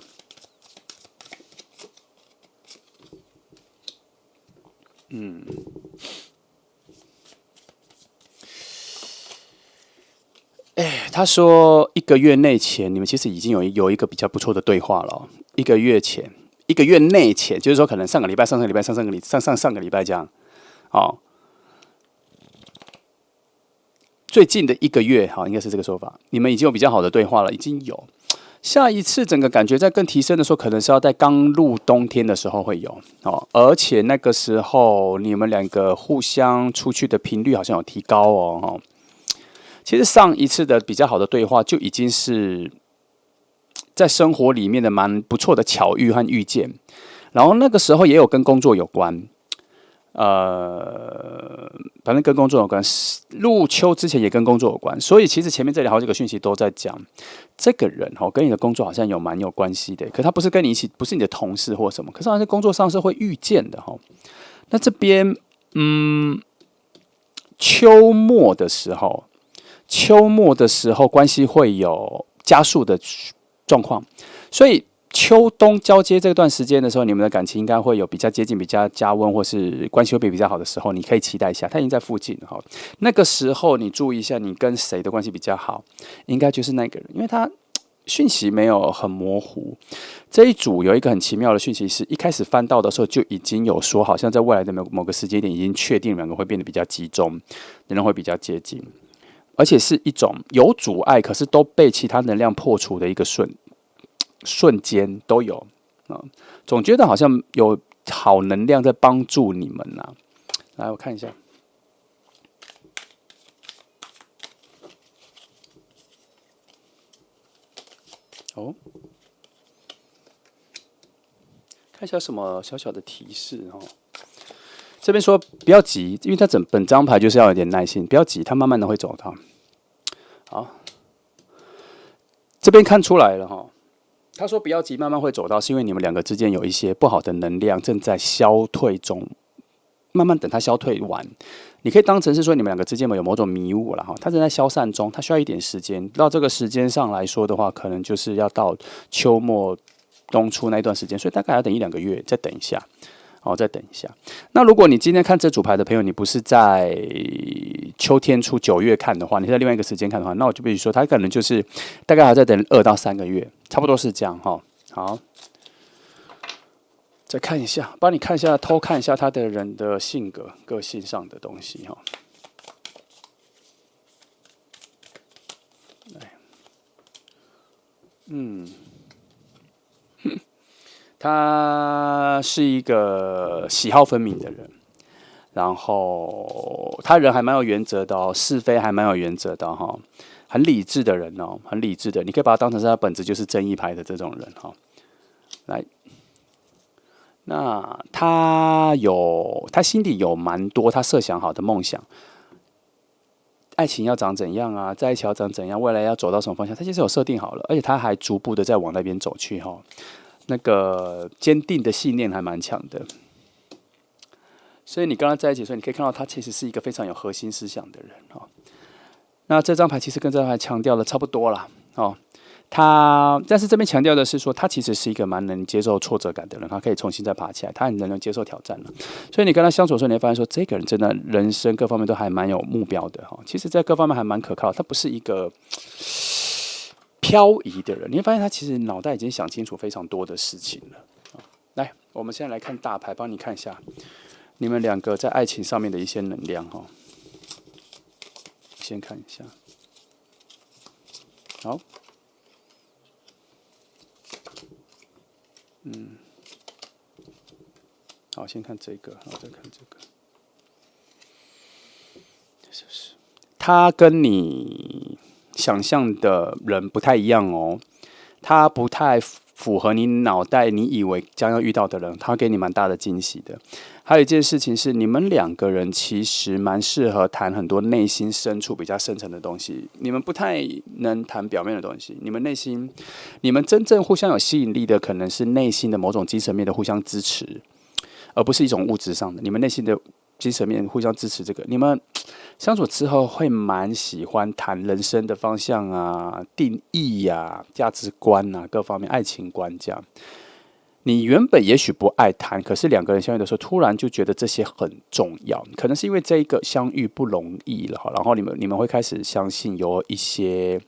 他说1个月内前，你们其实已经有一个比较不错的对话了。1个月内前，就是说可能上个礼拜、上个礼拜这样，哦，最近的1个月，好，应该是这个说法。你们已经有比较好的对话了，已经有。下一次整个感觉在更提升的时候，可能是要在刚入冬天的时候会有哦，而且那个时候你们两个互相出去的频率好像有提高哦。其实上一次的比较好的对话就已经是在生活里面的蛮不错的巧遇和遇见，然后那个时候也有跟工作有关。反正跟工作有关，入秋之前也跟工作有关，所以其实前面这里好几个讯息都在讲，这个人跟你的工作好像蛮有关系的，可他不是跟你一起，不是你的同事或什么，可是好像在工作上是会遇见的哈。那这边秋末的时候关系会有加速的状况，所以秋冬交接这段时间的时候，你们的感情应该会有比较接近、比较加温，或是关系会比较好的时候，你可以期待一下。它已经在附近哈，那个时候你注意一下，你跟谁的关系比较好，应该就是那个人，因为他讯息没有很模糊。这一组有一个很奇妙的讯息，是一开始翻到的时候就已经有说，好像在未来的某个时间点已经确定两个会变得比较集中，人会比较接近，而且是一种有阻碍，可是都被其他能量破除的一个瞬间都有。总觉得好像有好能量在帮助你们啊。来，我看一下。看一下什么小小的提示哦。这边说不要急，因为它本张牌就是要有点耐心，不要急，它慢慢的会走到。好，这边看出来了哈。他说不要急，慢慢会走到，是因为你们两个之间有一些不好的能量正在消退中，慢慢等它消退完，你可以当成是说你们两个之间有某种迷雾了哈，它正在消散中，它需要一点时间。到这个时间上来说的话，可能就是要到秋末冬初那一段时间，所以大概要等1-2个月，再等一下。再等一下。那如果你今天看这组牌的朋友，你不是在秋天初9月看的话，你在另外一个时间看的话，那我就必须说，他可能就是大概还要再等2到3个月，差不多是这样哈。好，再看一下，帮你看一下，偷看一下他的人的性格、个性上的东西哈。他是一个喜好分明的人，然后他人还蛮有原则的哦，是非还蛮有原则的哈，很理智的人哦，很理智的，你可以把他当成是他本质就是正义派的这种人哈。来，那他心里有蛮多他设想好的梦想，爱情要长怎样啊，在一起要长怎样，未来要走到什么方向，他其实有设定好了，而且他还逐步的在往那边走去哈。那个坚定的信念还蛮强的，所以你跟他在一起的时候，你可以看到他其实是一个非常有核心思想的人哦。那这张牌其实跟这张牌强调的差不多啦哦。但是这边强调的是说，他其实是一个蛮能接受挫折感的人，他可以重新再爬起来，他很能接受挑战了。所以你跟他相处的时候，你会发现说，这个人真的人生各方面都还蛮有目标的哈。其实，在各方面还蛮可靠，他不是一个漂移的人，你会发现他其实脑袋已经想清楚非常多的事情了。来，我们现在来看大牌，帮你看一下你们两个在爱情上面的一些能量哈。先看一下，好，好，先看这个，然后再看这个，他跟你想象的人不太一样哦，他不太符合你脑袋你以为将要遇到的人，他给你蛮大的惊喜的。还有一件事情是，你们两个人其实蛮适合谈很多内心深处比较深层的东西，你们不太能谈表面的东西。你们真正互相有吸引力的，可能是内心的某种精神面的互相支持，而不是一种物质上的。你们内心的精神面互相支持，这个你们相处之后会蛮喜欢谈人生的方向啊、定义呀、价值观啊各方面、爱情观这样。你原本也许不爱谈，可是两个人相遇的时候，突然就觉得这些很重要。可能是因为这一个相遇不容易了，然后你们会开始相信有一些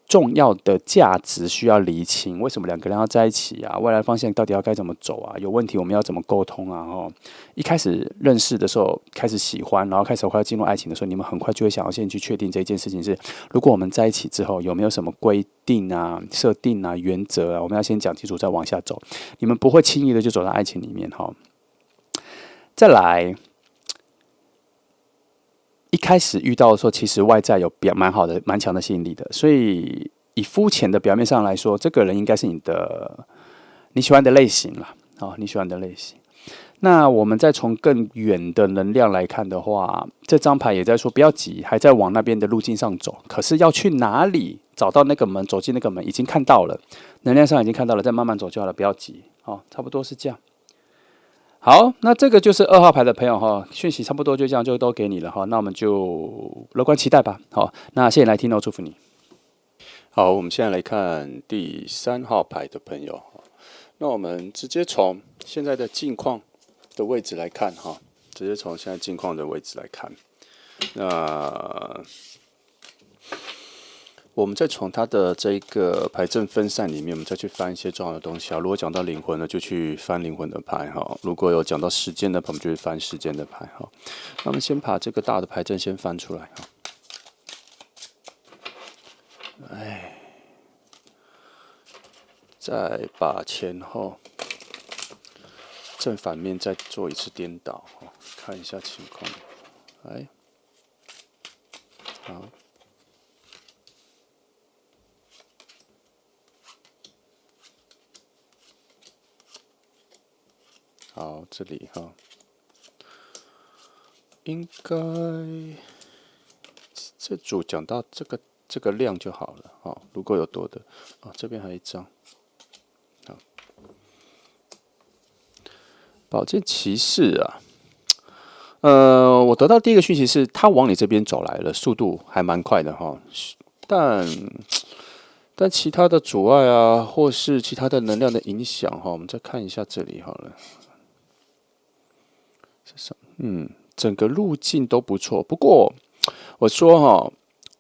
重要的价值需要厘清。为什么两个人要在一起啊？未来方向到底要该怎么走啊？有问题我们要怎么沟通啊？一开始认识的时候开始喜欢，然后开始快要进入爱情的时候，你们很快就会想要先去确定这件事情是：如果我们在一起之后有没有什么规定啊、设定啊、原则啊，我们要先讲清楚再往下走。你们不会轻易的就走到爱情里面哈。再来，一开始遇到的时候，其实外在有蛮好的、蛮强的吸引力的，所以以肤浅的表面上来说，这个人应该是你喜欢的类型啦，你喜欢的类型。那我们再从更远的能量来看的话，这张牌也在说不要急，还在往那边的路径上走。可是要去哪里找到那个门，走进那个门，已经看到了，能量上已经看到了，再慢慢走就好了，不要急。差不多是这样。好，那这个就是2号牌的朋友哈，讯息差不多就这样，就都给你了哈。那我们就乐观期待吧。好，那谢谢来听哦，祝福你。好，我们现在来看第3号牌的朋友。那我们直接从现在的境况的位置来看哈，直接从现在境况的位置来看。那我们再从他的这个牌阵分散里面，我们再去翻一些重要的东西啊。如果讲到灵魂呢，就去翻灵魂的牌哈；如果有讲到时间的牌，我们就去翻时间的牌哈。那我们先把这个大的牌阵先翻出来哈。再把前后正反面再做一次颠倒，看一下情况。好。好，这里哈，应该这组讲到这个量就好了如果有多的这边还有一张。好，宝剑骑士啊，我得到第一个讯息是，他往你这边走来了，速度还蛮快的哈。但但其他的阻碍啊，或是其他的能量的影响哈，我们再看一下这里好了。是什么？整个路径都不错。不过我说哈，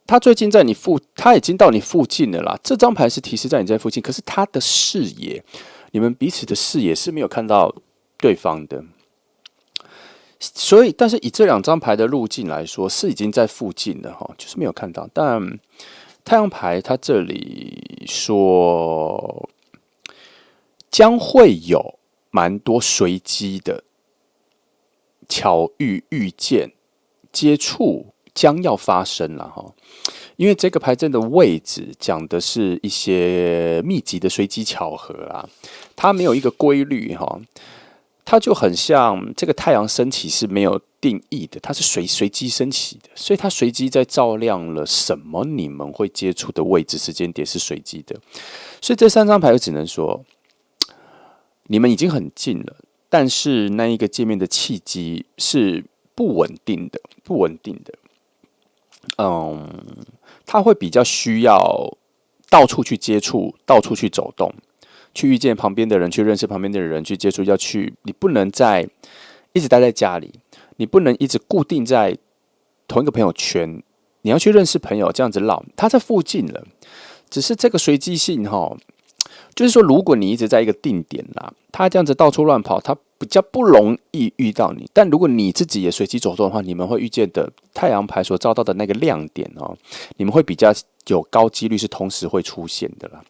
他最近他已经到你附近了啦。这张牌是提示在你在附近，可是他的视野，你们彼此的视野是没有看到对方的。所以，但是以这两张牌的路径来说，是已经在附近了哈，就是没有看到。但太阳牌它这里说将会有蛮多随机的巧遇、遇见、接触将要发生了哈。因为这个牌阵的位置讲的是一些密集的随机巧合啦，它没有一个规律哈。它就很像这个太阳升起是没有定义的，它是随机升起的，所以它随机在照亮了什么你们会接触的位置、时间点是随机的，所以这三张牌我只能说，你们已经很近了，但是那一个见面的契机是不稳定的，不稳定的。他会比较需要到处去接触，到处去走动。去遇见旁边的人，去认识旁边的人，去接触，你不能一直待在家里，你不能一直固定在同一个朋友圈，你要去认识朋友，这样子绕，他在附近了，只是这个随机性哈，就是说，如果你一直在一个定点啦，他这样子到处乱跑，他比较不容易遇到你。但如果你自己也随机走动的话，你们会遇见的太阳牌所照到的那个亮点哦，你们会比较有高几率是同时会出现的啦。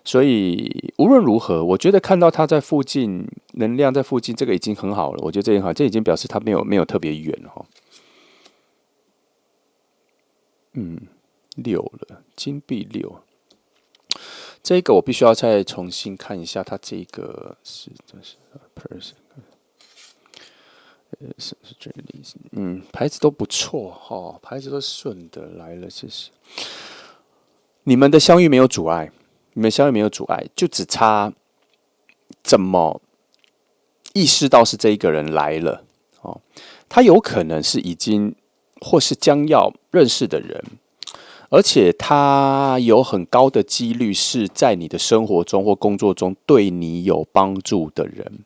所以无论如何，我觉得看到他在附近，能量在附近，这个已经很好了。我觉得这很好，这已经表示他没有特别远哈。6了，金币6，这个我必须要再重新看一下，他这个是这是 person， 是这个意思。牌子都不错哈，牌子都顺的来了，谢谢。你们的相遇没有阻碍。你们相遇没有阻碍，就只差怎么意识到是这一个人来了哦。他有可能是已经或是将要认识的人，而且他有很高的几率是在你的生活中或工作中对你有帮助的人。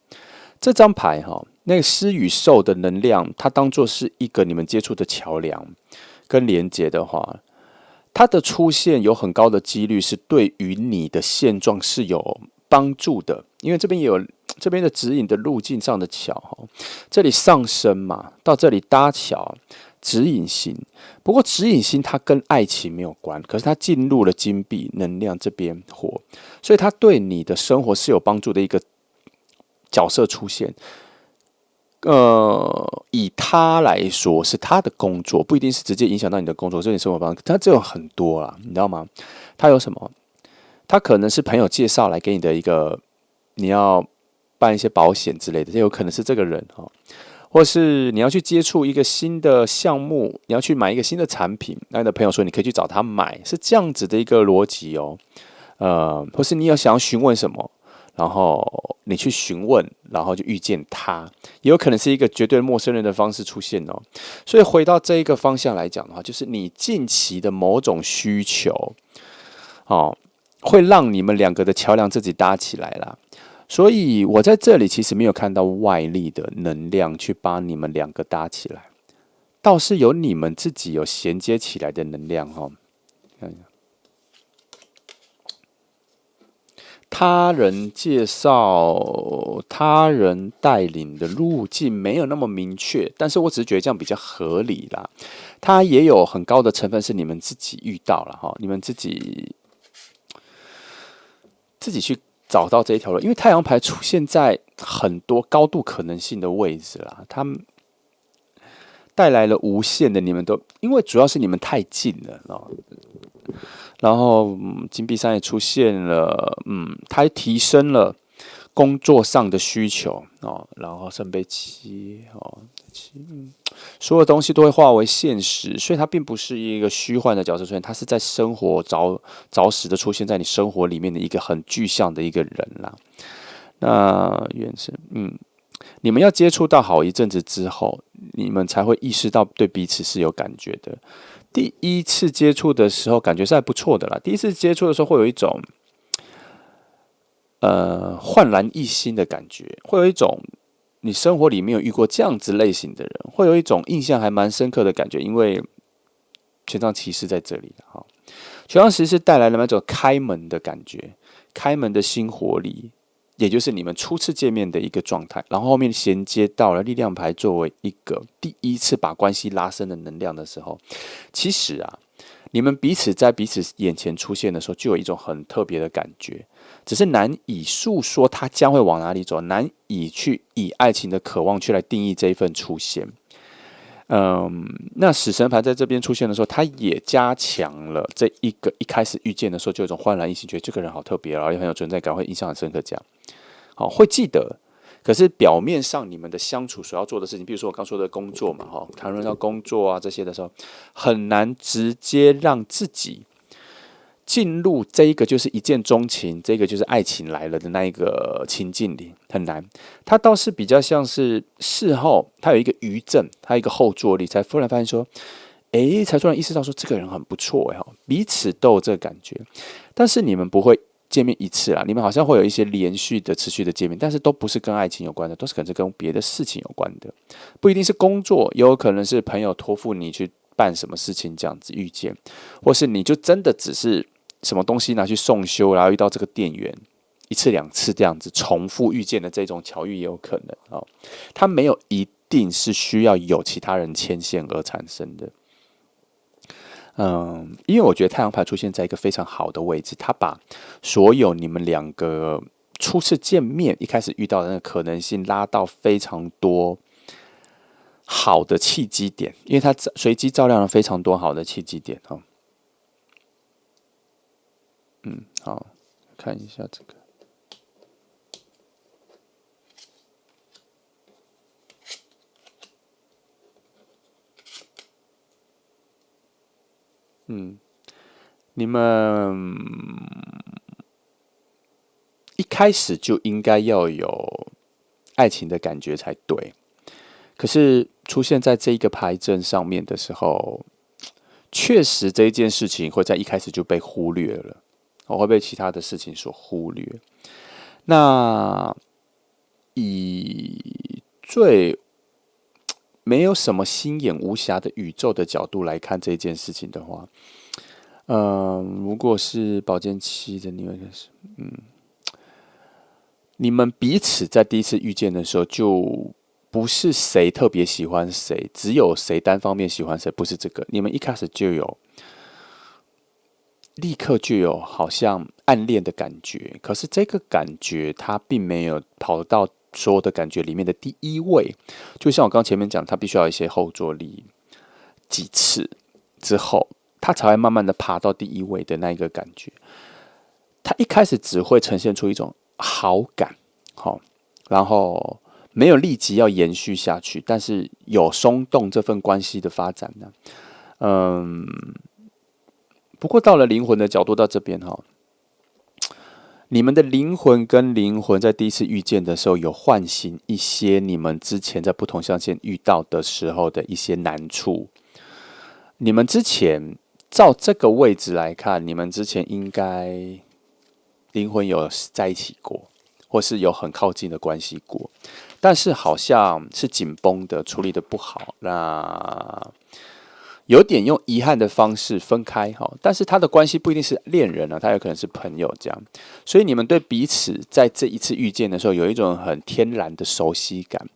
这张牌哈，那个施与受的能量，它当作是一个你们接触的桥梁跟连接的话。它的出现有很高的几率是对于你的现状是有帮助的，因为这边也有这边的指引的路径上的桥，这里上升嘛，到这里搭桥，指引星。不过指引星它跟爱情没有关，可是它进入了金币能量这边火，所以它对你的生活是有帮助的一个角色出现。以他来说是他的工作，不一定是直接影响到你的工作，这你生活方式，他这有很多啦，你知道吗？他有什么？他可能是朋友介绍来给你的一个，你要办一些保险之类的，这有可能是这个人哈，或是你要去接触一个新的项目，你要去买一个新的产品，那你的朋友说你可以去找他买，是这样子的一个逻辑哦。或是你有想要询问什么？然后你去询问，然后就遇见他，也有可能是一个绝对陌生人的方式出现哦。所以回到这一个方向来讲的话，就是你近期的某种需求，哦，会让你们两个的桥梁自己搭起来啦。所以我在这里其实没有看到外力的能量去把你们两个搭起来，倒是有你们自己有衔接起来的能量哦。看一下。他人介绍、他人带领的路径没有那么明确，但是我只是觉得这样比较合理啦。它也有很高的成分是你们自己遇到了哈，你们自己去找到这一条路，因为太阳牌出现在很多高度可能性的位置啦，它带来了无限的，你们都因为主要是你们太近了，然后金币3也出现了，它提升了工作上的需求哦，然后圣杯7哦，7，所有东西都会化为现实，所以它并不是一个虚幻的角色出现，它是在生活着实的出现在你生活里面的一个很具象的一个人啦。那原神，你们要接触到好一阵子之后，你们才会意识到对彼此是有感觉的。第一次接触的时候，感觉是还不错的啦。第一次接触的时候，会有一种焕然一新的感觉，会有一种你生活里面有遇过这样子类型的人，会有一种印象还蛮深刻的感觉，因为权杖骑士在这里哈，权杖骑士带来了那种开门的感觉，开门的新活力，也就是你们初次见面的一个状态，然后后面衔接到了力量牌作为一个第一次把关系拉伸的能量的时候，其实啊，你们彼此在彼此眼前出现的时候，就有一种很特别的感觉，只是难以诉说它将会往哪里走，难以去以爱情的渴望去来定义这一份出现。那死神牌在这边出现的时候，它也加强了这一个一开始遇见的时候就有一种焕然一新，觉得这个人好特别，然后也很有存在感，会印象很深刻，这样好会记得。可是表面上你们的相处所要做的事情，比如说我刚说的工作嘛，哈，谈论到工作啊这些的时候，很难直接让自己进入这一个就是一见钟情，这个就是爱情来了的那一个情境里，很难。他倒是比较像是事后，他有一个余震，他有一个后坐力，才忽然发现说，才突然意识到说这个人很不错彼此都有这个感觉。但是你们不会见面一次啦，你们好像会有一些连续的、持续的见面，但是都不是跟爱情有关的，都是可能是跟别的事情有关的，不一定是工作，也有可能是朋友托付你去办什么事情这样子遇见，或是你就真的只是什么东西拿去送修，然后遇到这个店员一次两次这样子重复遇见的这种巧遇也有可能哦。它没有一定是需要有其他人牵线而产生的。因为我觉得太阳牌出现在一个非常好的位置，它把所有你们两个初次见面一开始遇到的那个可能性拉到非常多好的契机点，因为它随机照亮了非常多好的契机点哈。好，看一下这个。你们一开始就应该要有爱情的感觉才对，可是出现在这一个牌阵上面的时候，确实这一件事情会在一开始就被忽略了，会被其他的事情所忽略。那以最没有什么心眼无瑕的宇宙的角度来看这件事情的话，如果是宝剑七的，你们彼此在第一次遇见的时候，就不是谁特别喜欢谁，只有谁单方面喜欢谁，不是这个。你们一开始就有，立刻就有好像暗恋的感觉，可是这个感觉它并没有跑到所有的感觉里面的第一位。就像我刚前面讲，它必须要有一些后坐力，几次之后，它才会慢慢的爬到第一位的那一个感觉。它一开始只会呈现出一种好感，然后没有立即要延续下去，但是有松动这份关系的发展呢。不过到了灵魂的角度，到这边你们的灵魂跟灵魂在第一次遇见的时候，有唤醒一些你们之前在不同象限遇到的时候的一些难处。你们之前照这个位置来看，你们之前应该灵魂有在一起过，或是有很靠近的关系过，但是好像是紧绷的，处理的不好，那有点用遗憾的方式分开哈。但是他的关系不一定是恋人啊，他有可能是朋友这样，所以你们对彼此在这一次遇见的时候，有一种很天然的熟悉感，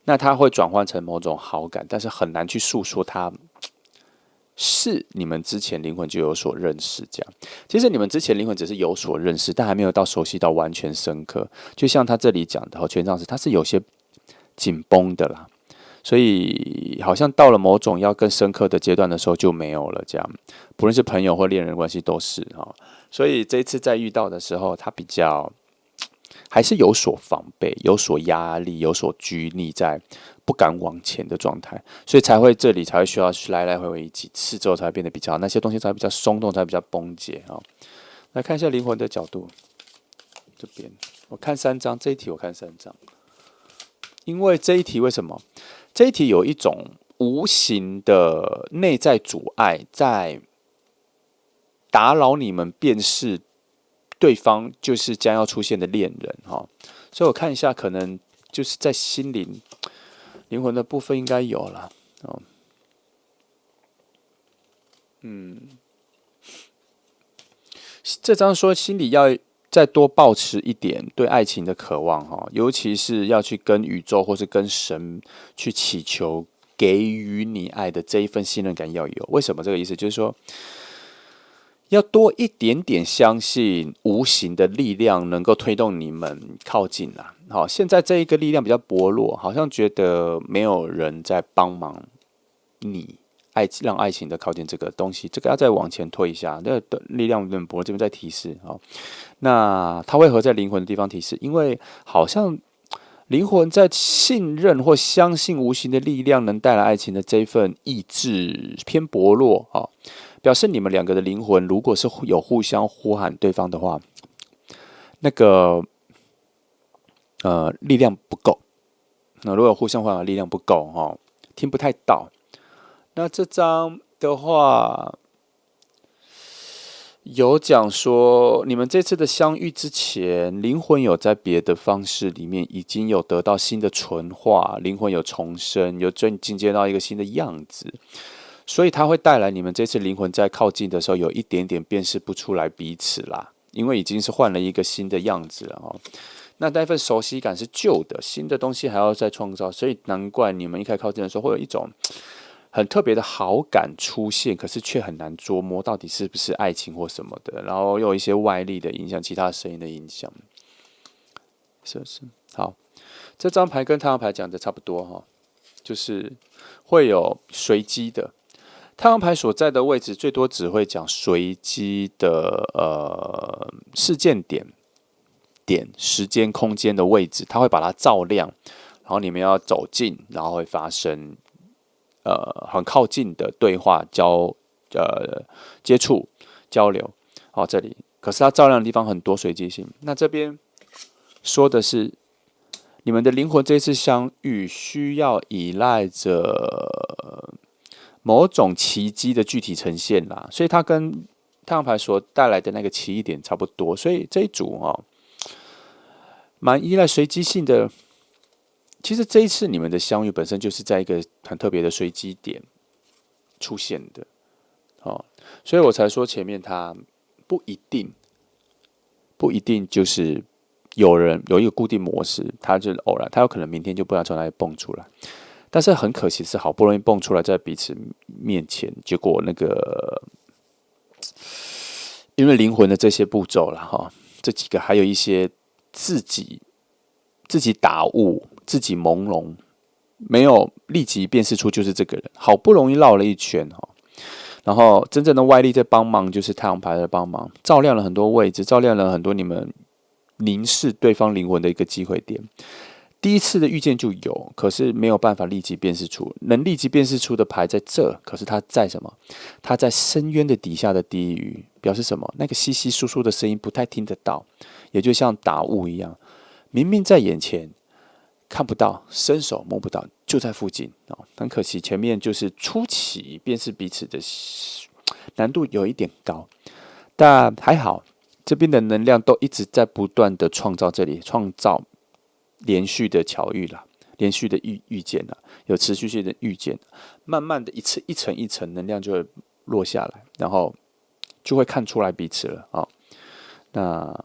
那它会转换成某种好感，但是很难去诉说它是你们之前灵魂就有所认识，这样。其实你们之前灵魂只是有所认识，但还没有到熟悉到完全深刻。就像他这里讲的，权杖是它是有些紧绷的啦，所以好像到了某种要更深刻的阶段的时候就没有了，这样。不论是朋友或恋人关系都是所以这一次在遇到的时候，他比较还是有所防备、有所压力、有所拘泥在不敢往前的状态，所以这里才会需要来来回回几次之后才会变得比较那些东西才会比较松动，才会比较崩解来看一下灵魂的角度，这边我看3张，这一题我看3张。因为这一题为什么？这一题有一种无形的内在阻碍在打扰你们辨识对方就是将要出现的恋人哈。所以我看一下，可能就是在心灵魂的部分应该有了哦。这张说心里要再多抱持一点对爱情的渴望哈，尤其是要去跟宇宙或是跟神去祈求给予你爱的这一份信任感要有。为什么这个意思？就是说要多一点点相信无形的力量能够推动你们靠近啦。好，现在这一个力量比较薄弱，好像觉得没有人在帮忙你让爱情的靠近这个东西，这个要再往前推一下，那个力量有点薄，这边在提示啊。那它为何在灵魂的地方提示？因为好像灵魂在信任或相信无形的力量能带来爱情的这一份意志偏薄弱啊，表示你们两个的灵魂如果是有互相呼喊对方的话，那个力量不够。那如果互相呼喊力量不够哈，听不太到。那这张的话，有讲说，你们这次的相遇之前，灵魂有在别的方式里面已经有得到新的纯化，灵魂有重生，有进阶到一个新的样子，所以它会带来你们这次灵魂在靠近的时候，有一点点辨识不出来彼此啦，因为已经是换了一个新的样子了哦。那份熟悉感是旧的，新的东西还要再创造，所以难怪你们一开始靠近的时候会有一种很特别的好感出现，可是却很难捉摸到底是不是爱情或什么的，然后又有一些外力的影响，其他声音的影响，是不是？好，这张牌跟太阳牌讲的差不多哈，就是会有随机的。太阳牌所在的位置最多只会讲随机的事件点、时间、空间的位置，它会把它照亮，然后你们要走近，然后会发生很靠近的对话、接触、交流。好，这里可是它照亮的地方很多随机性。那这边说的是你们的灵魂这次相遇需要依赖着某种奇迹的具体呈现啦，所以它跟太阳牌所带来的那个奇异点差不多。所以这一组蛮依赖随机性的。其实这一次你们的相遇本身就是在一个很特别的随机点出现的，所以我才说前面它不一定就是有人有一个固定模式，它就是偶然，它有可能明天就不知道从哪里蹦出来。但是很可惜是好不容易蹦出来在彼此面前，结果那个因为灵魂的这些步骤了哈，这几个还有一些自己打悟、自己朦胧，没有立即辨识出就是这个人，好不容易绕了一圈哈，然后真正的外力在帮忙，就是太阳牌在帮忙，照亮了很多位置，照亮了很多你们凝视对方灵魂的一个机会点。第一次的遇见就有，可是没有办法立即辨识出，能立即辨识出的牌在这，可是它在什么？它在深渊的底下的低语，表示什么？那个稀稀疏疏的声音不太听得到，也就像打雾一样，明明在眼前，看不到，伸手摸不到，就在附近哦。很可惜，前面就是初期辨识彼此的难度有一点高，但还好，这边的能量都一直在不断的创造连续的巧遇啦，连续的遇见啦，有持续性的遇见，慢慢的一层一层能量就会落下来，然后就会看出来彼此了啊。那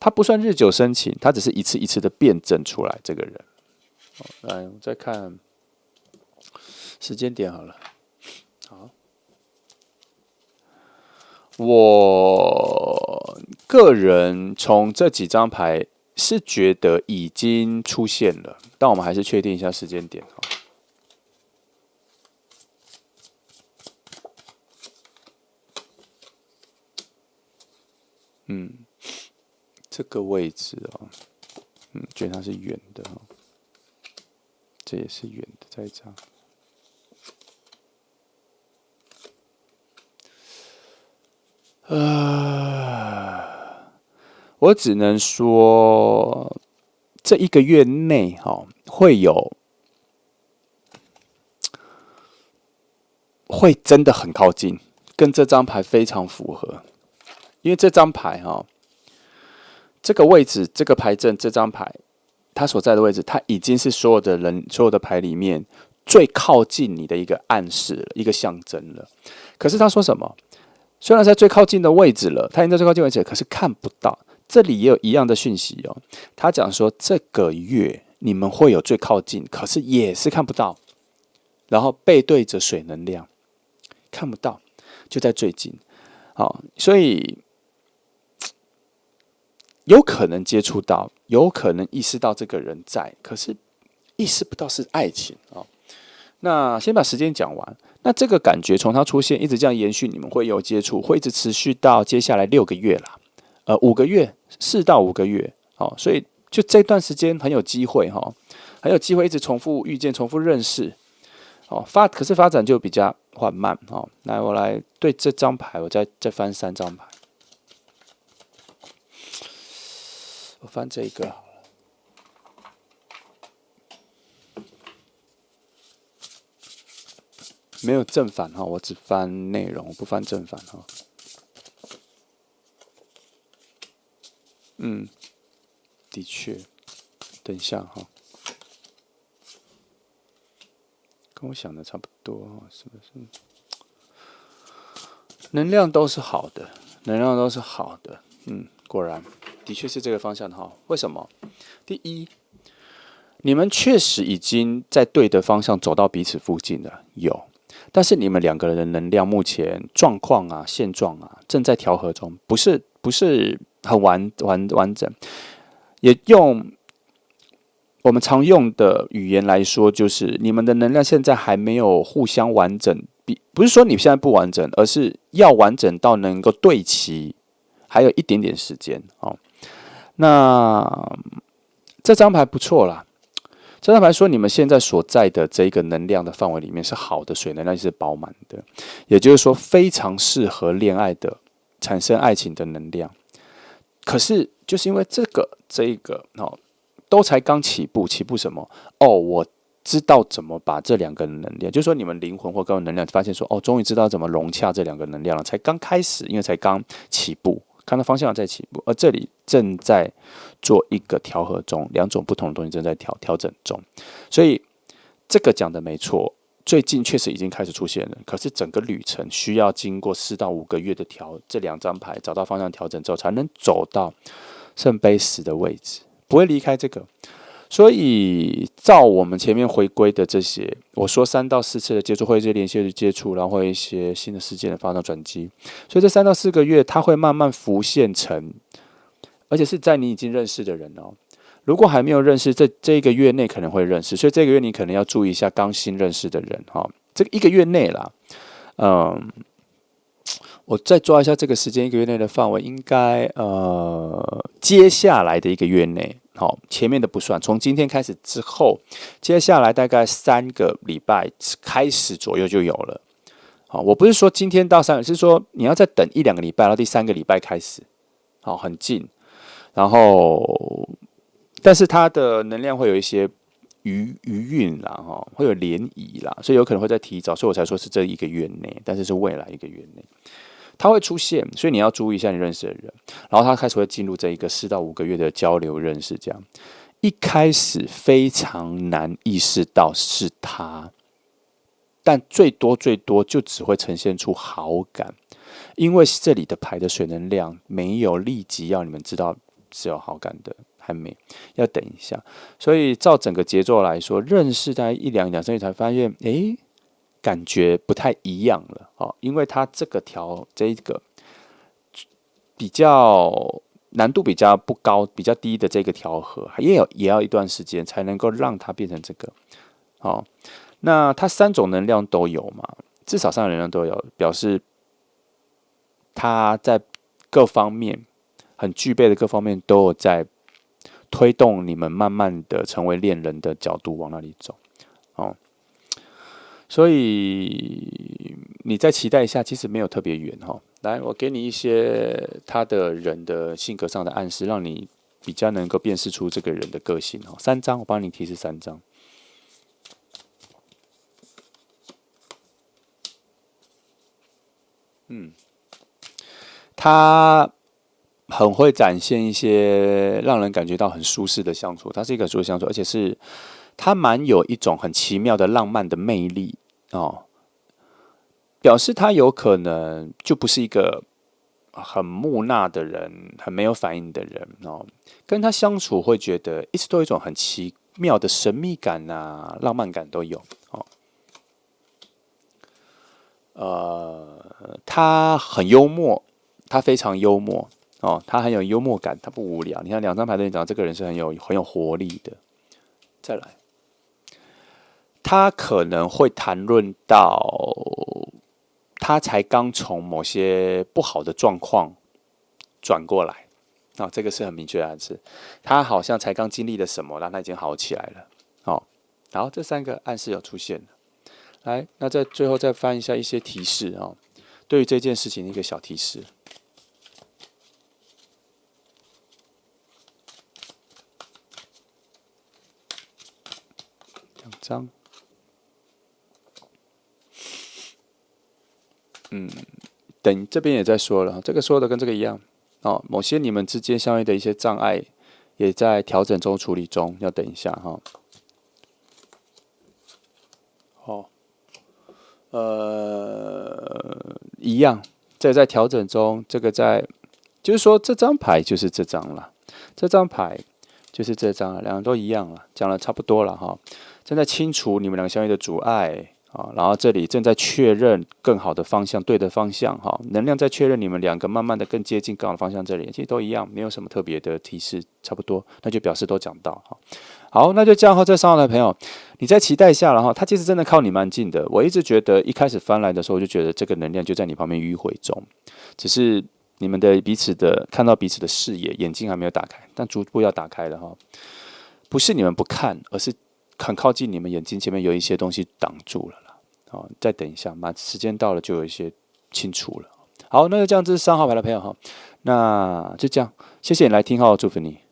它不算日久生情，它只是一次一次的辩证出来这个人。来，我们再看时间点好了。好，我个人从这几张牌是觉得已经出现了，但我们还是确定一下时间点。这个位置觉得它是圆的这也是圆的，这一张。我只能说，这一个月内会真的很靠近，跟这张牌非常符合。因为这张牌这个位置，这个牌阵，这张牌它所在的位置，它已经是所有的牌里面最靠近你的一个暗示了，一个象征了。可是他说什么？虽然在最靠近的位置了，他已经在最靠近位置了，可是看不到。这里也有一样的讯息哦。他讲说这个月你们会有最靠近，可是也是看不到，然后背对着水能量，看不到，就在最近。好，所以有可能接触到，有可能意识到这个人在，可是意识不到是爱情哦。那先把时间讲完。那这个感觉从它出现一直这样延续，你们会有接触，会一直持续到接下来6个月啦，5个月，4到5个月，所以就这段时间很有机会很有机会一直重复遇见、重复认识，可是发展就比较缓慢来，我来对这张牌，我再翻3张牌，我翻这个。没有正反我只翻内容，我不翻正反的确，等一下跟我想的差不多是不是？能量都是好的，能量都是好的，果然，的确是这个方向的为什么？第一，你们确实已经在对的方向走到彼此附近了，有。但是你们2个人的能量目前状况现状正在调和中，不是很完整。也用我们常用的语言来说，就是你们的能量现在还没有互相完整，不是说你现在不完整，而是要完整到能够对齐，还有一点点时间那这张牌不错啦。这张牌说，你们现在所在的这个能量的范围里面是好的，水能量是饱满的，也就是说非常适合恋爱的、产生爱情的能量。可是就是因为这个都才刚起步，起步什么？我知道怎么把这2个能量，就是说你们灵魂或各种能量，发现说终于知道怎么融洽这2个能量了，才刚开始，因为才刚起步。看到方向在起步，而这里正在做一个调和中，2种不同的东西正在调整中，所以这个讲的没错，最近确实已经开始出现了。可是整个旅程需要经过4到5个月的这2张牌找到方向调整之后，才能走到圣杯10的位置，不会离开这个。所以照我们前面回归的这些，我说3到4次的接触，会一些连续的接触，然后会一些新的事件的发生转机，所以这3到4个月，它会慢慢浮现成，而且是在你已经认识的人如果还没有认识，这一个月内可能会认识，所以这个月你可能要注意一下刚新认识的人这个1个月内啦，我再抓一下这个时间，1个月内的范围，应该接下来的1个月内。前面的不算，从今天开始之后，接下来大概3个礼拜开始左右就有了。我不是说今天到3个，是说你要再等1-2个礼拜，到第3个礼拜开始，很近。然后，但是它的能量会有一些余韵啦，会有涟漪啦，所以有可能会再提早，所以我才说是这1个月内，但是是未来1个月内。它会出现，所以你要注意一下你认识的人，然后他开始会进入这一个4到5个月的交流认识，这样一开始非常难意识到是他，但最多就只会呈现出好感，因为这里的牌的水能量没有立即要你们知道是有好感的，还没，要等一下。所以照整个节奏来说，认识大概1-2、2-3月才发现，感觉不太一样了因为它这个比较难度比较不高、比较低的这个调和，也要一段时间才能够让它变成这个那它3种能量都有嘛，至少3种能量都有，表示它在各方面很具备的各方面都有在推动你们慢慢的成为恋人的角度往那里走所以你再期待一下，其实没有特别远来，我给你一些他的人的性格上的暗示，让你比较能够辨识出这个人的个性哦。3张，我帮你提示3张。他很会展现一些让人感觉到很舒适的相处，他是一个很舒适的相处，而且是他蛮有一种很奇妙的浪漫的魅力哦，表示他有可能就不是一个很木讷的人，很没有反应的人哦，跟他相处会觉得一直都有一种很奇妙的神秘感啊、浪漫感都有哦。他很幽默，他非常幽默哦，他很有幽默感，他不无聊。你看2张牌对你讲，这个人是很有活力的。再来，他可能会谈论到他才刚从某些不好的状况转过来哦，这个是很明确的暗示。他好像才刚经历了什么，让他已经好起来了哦。然后这3个暗示有出现了。来，那在最后再翻一下一些提示哦，对于这件事情的一个小提示。2张，等这边也在说了，这个说的跟这个一样哦。某些你们之间相遇的一些障碍，也在调整中、处理中，要等一下哈。哦，一样，这个在调整中，这个就是说这张牌就是这张了，这张牌就是这张了，两个都一样了，讲的差不多了哈。正在清除你们两个相遇的阻碍啊，然后这里正在确认更好的方向，对的方向哈，能量在确认你们两个慢慢的更接近更好的方向，这里其实都一样，没有什么特别的提示，差不多，那就表示都讲到哈。好，那就这样哈，这3号的朋友，你在期待下了哈，他其实真的靠你蛮近的。我一直觉得一开始翻来的时候，我就觉得这个能量就在你旁边迂回中，只是你们的彼此的看到彼此的视野，眼睛还没有打开，但逐步要打开了哈。不是你们不看，而是很靠近你们眼睛前面有一些东西挡住了啦。哦，再等一下，时间到了就有一些清楚了。好，那就这样，这是3号牌的朋友哈，那就这样，谢谢你来听哈，祝福你。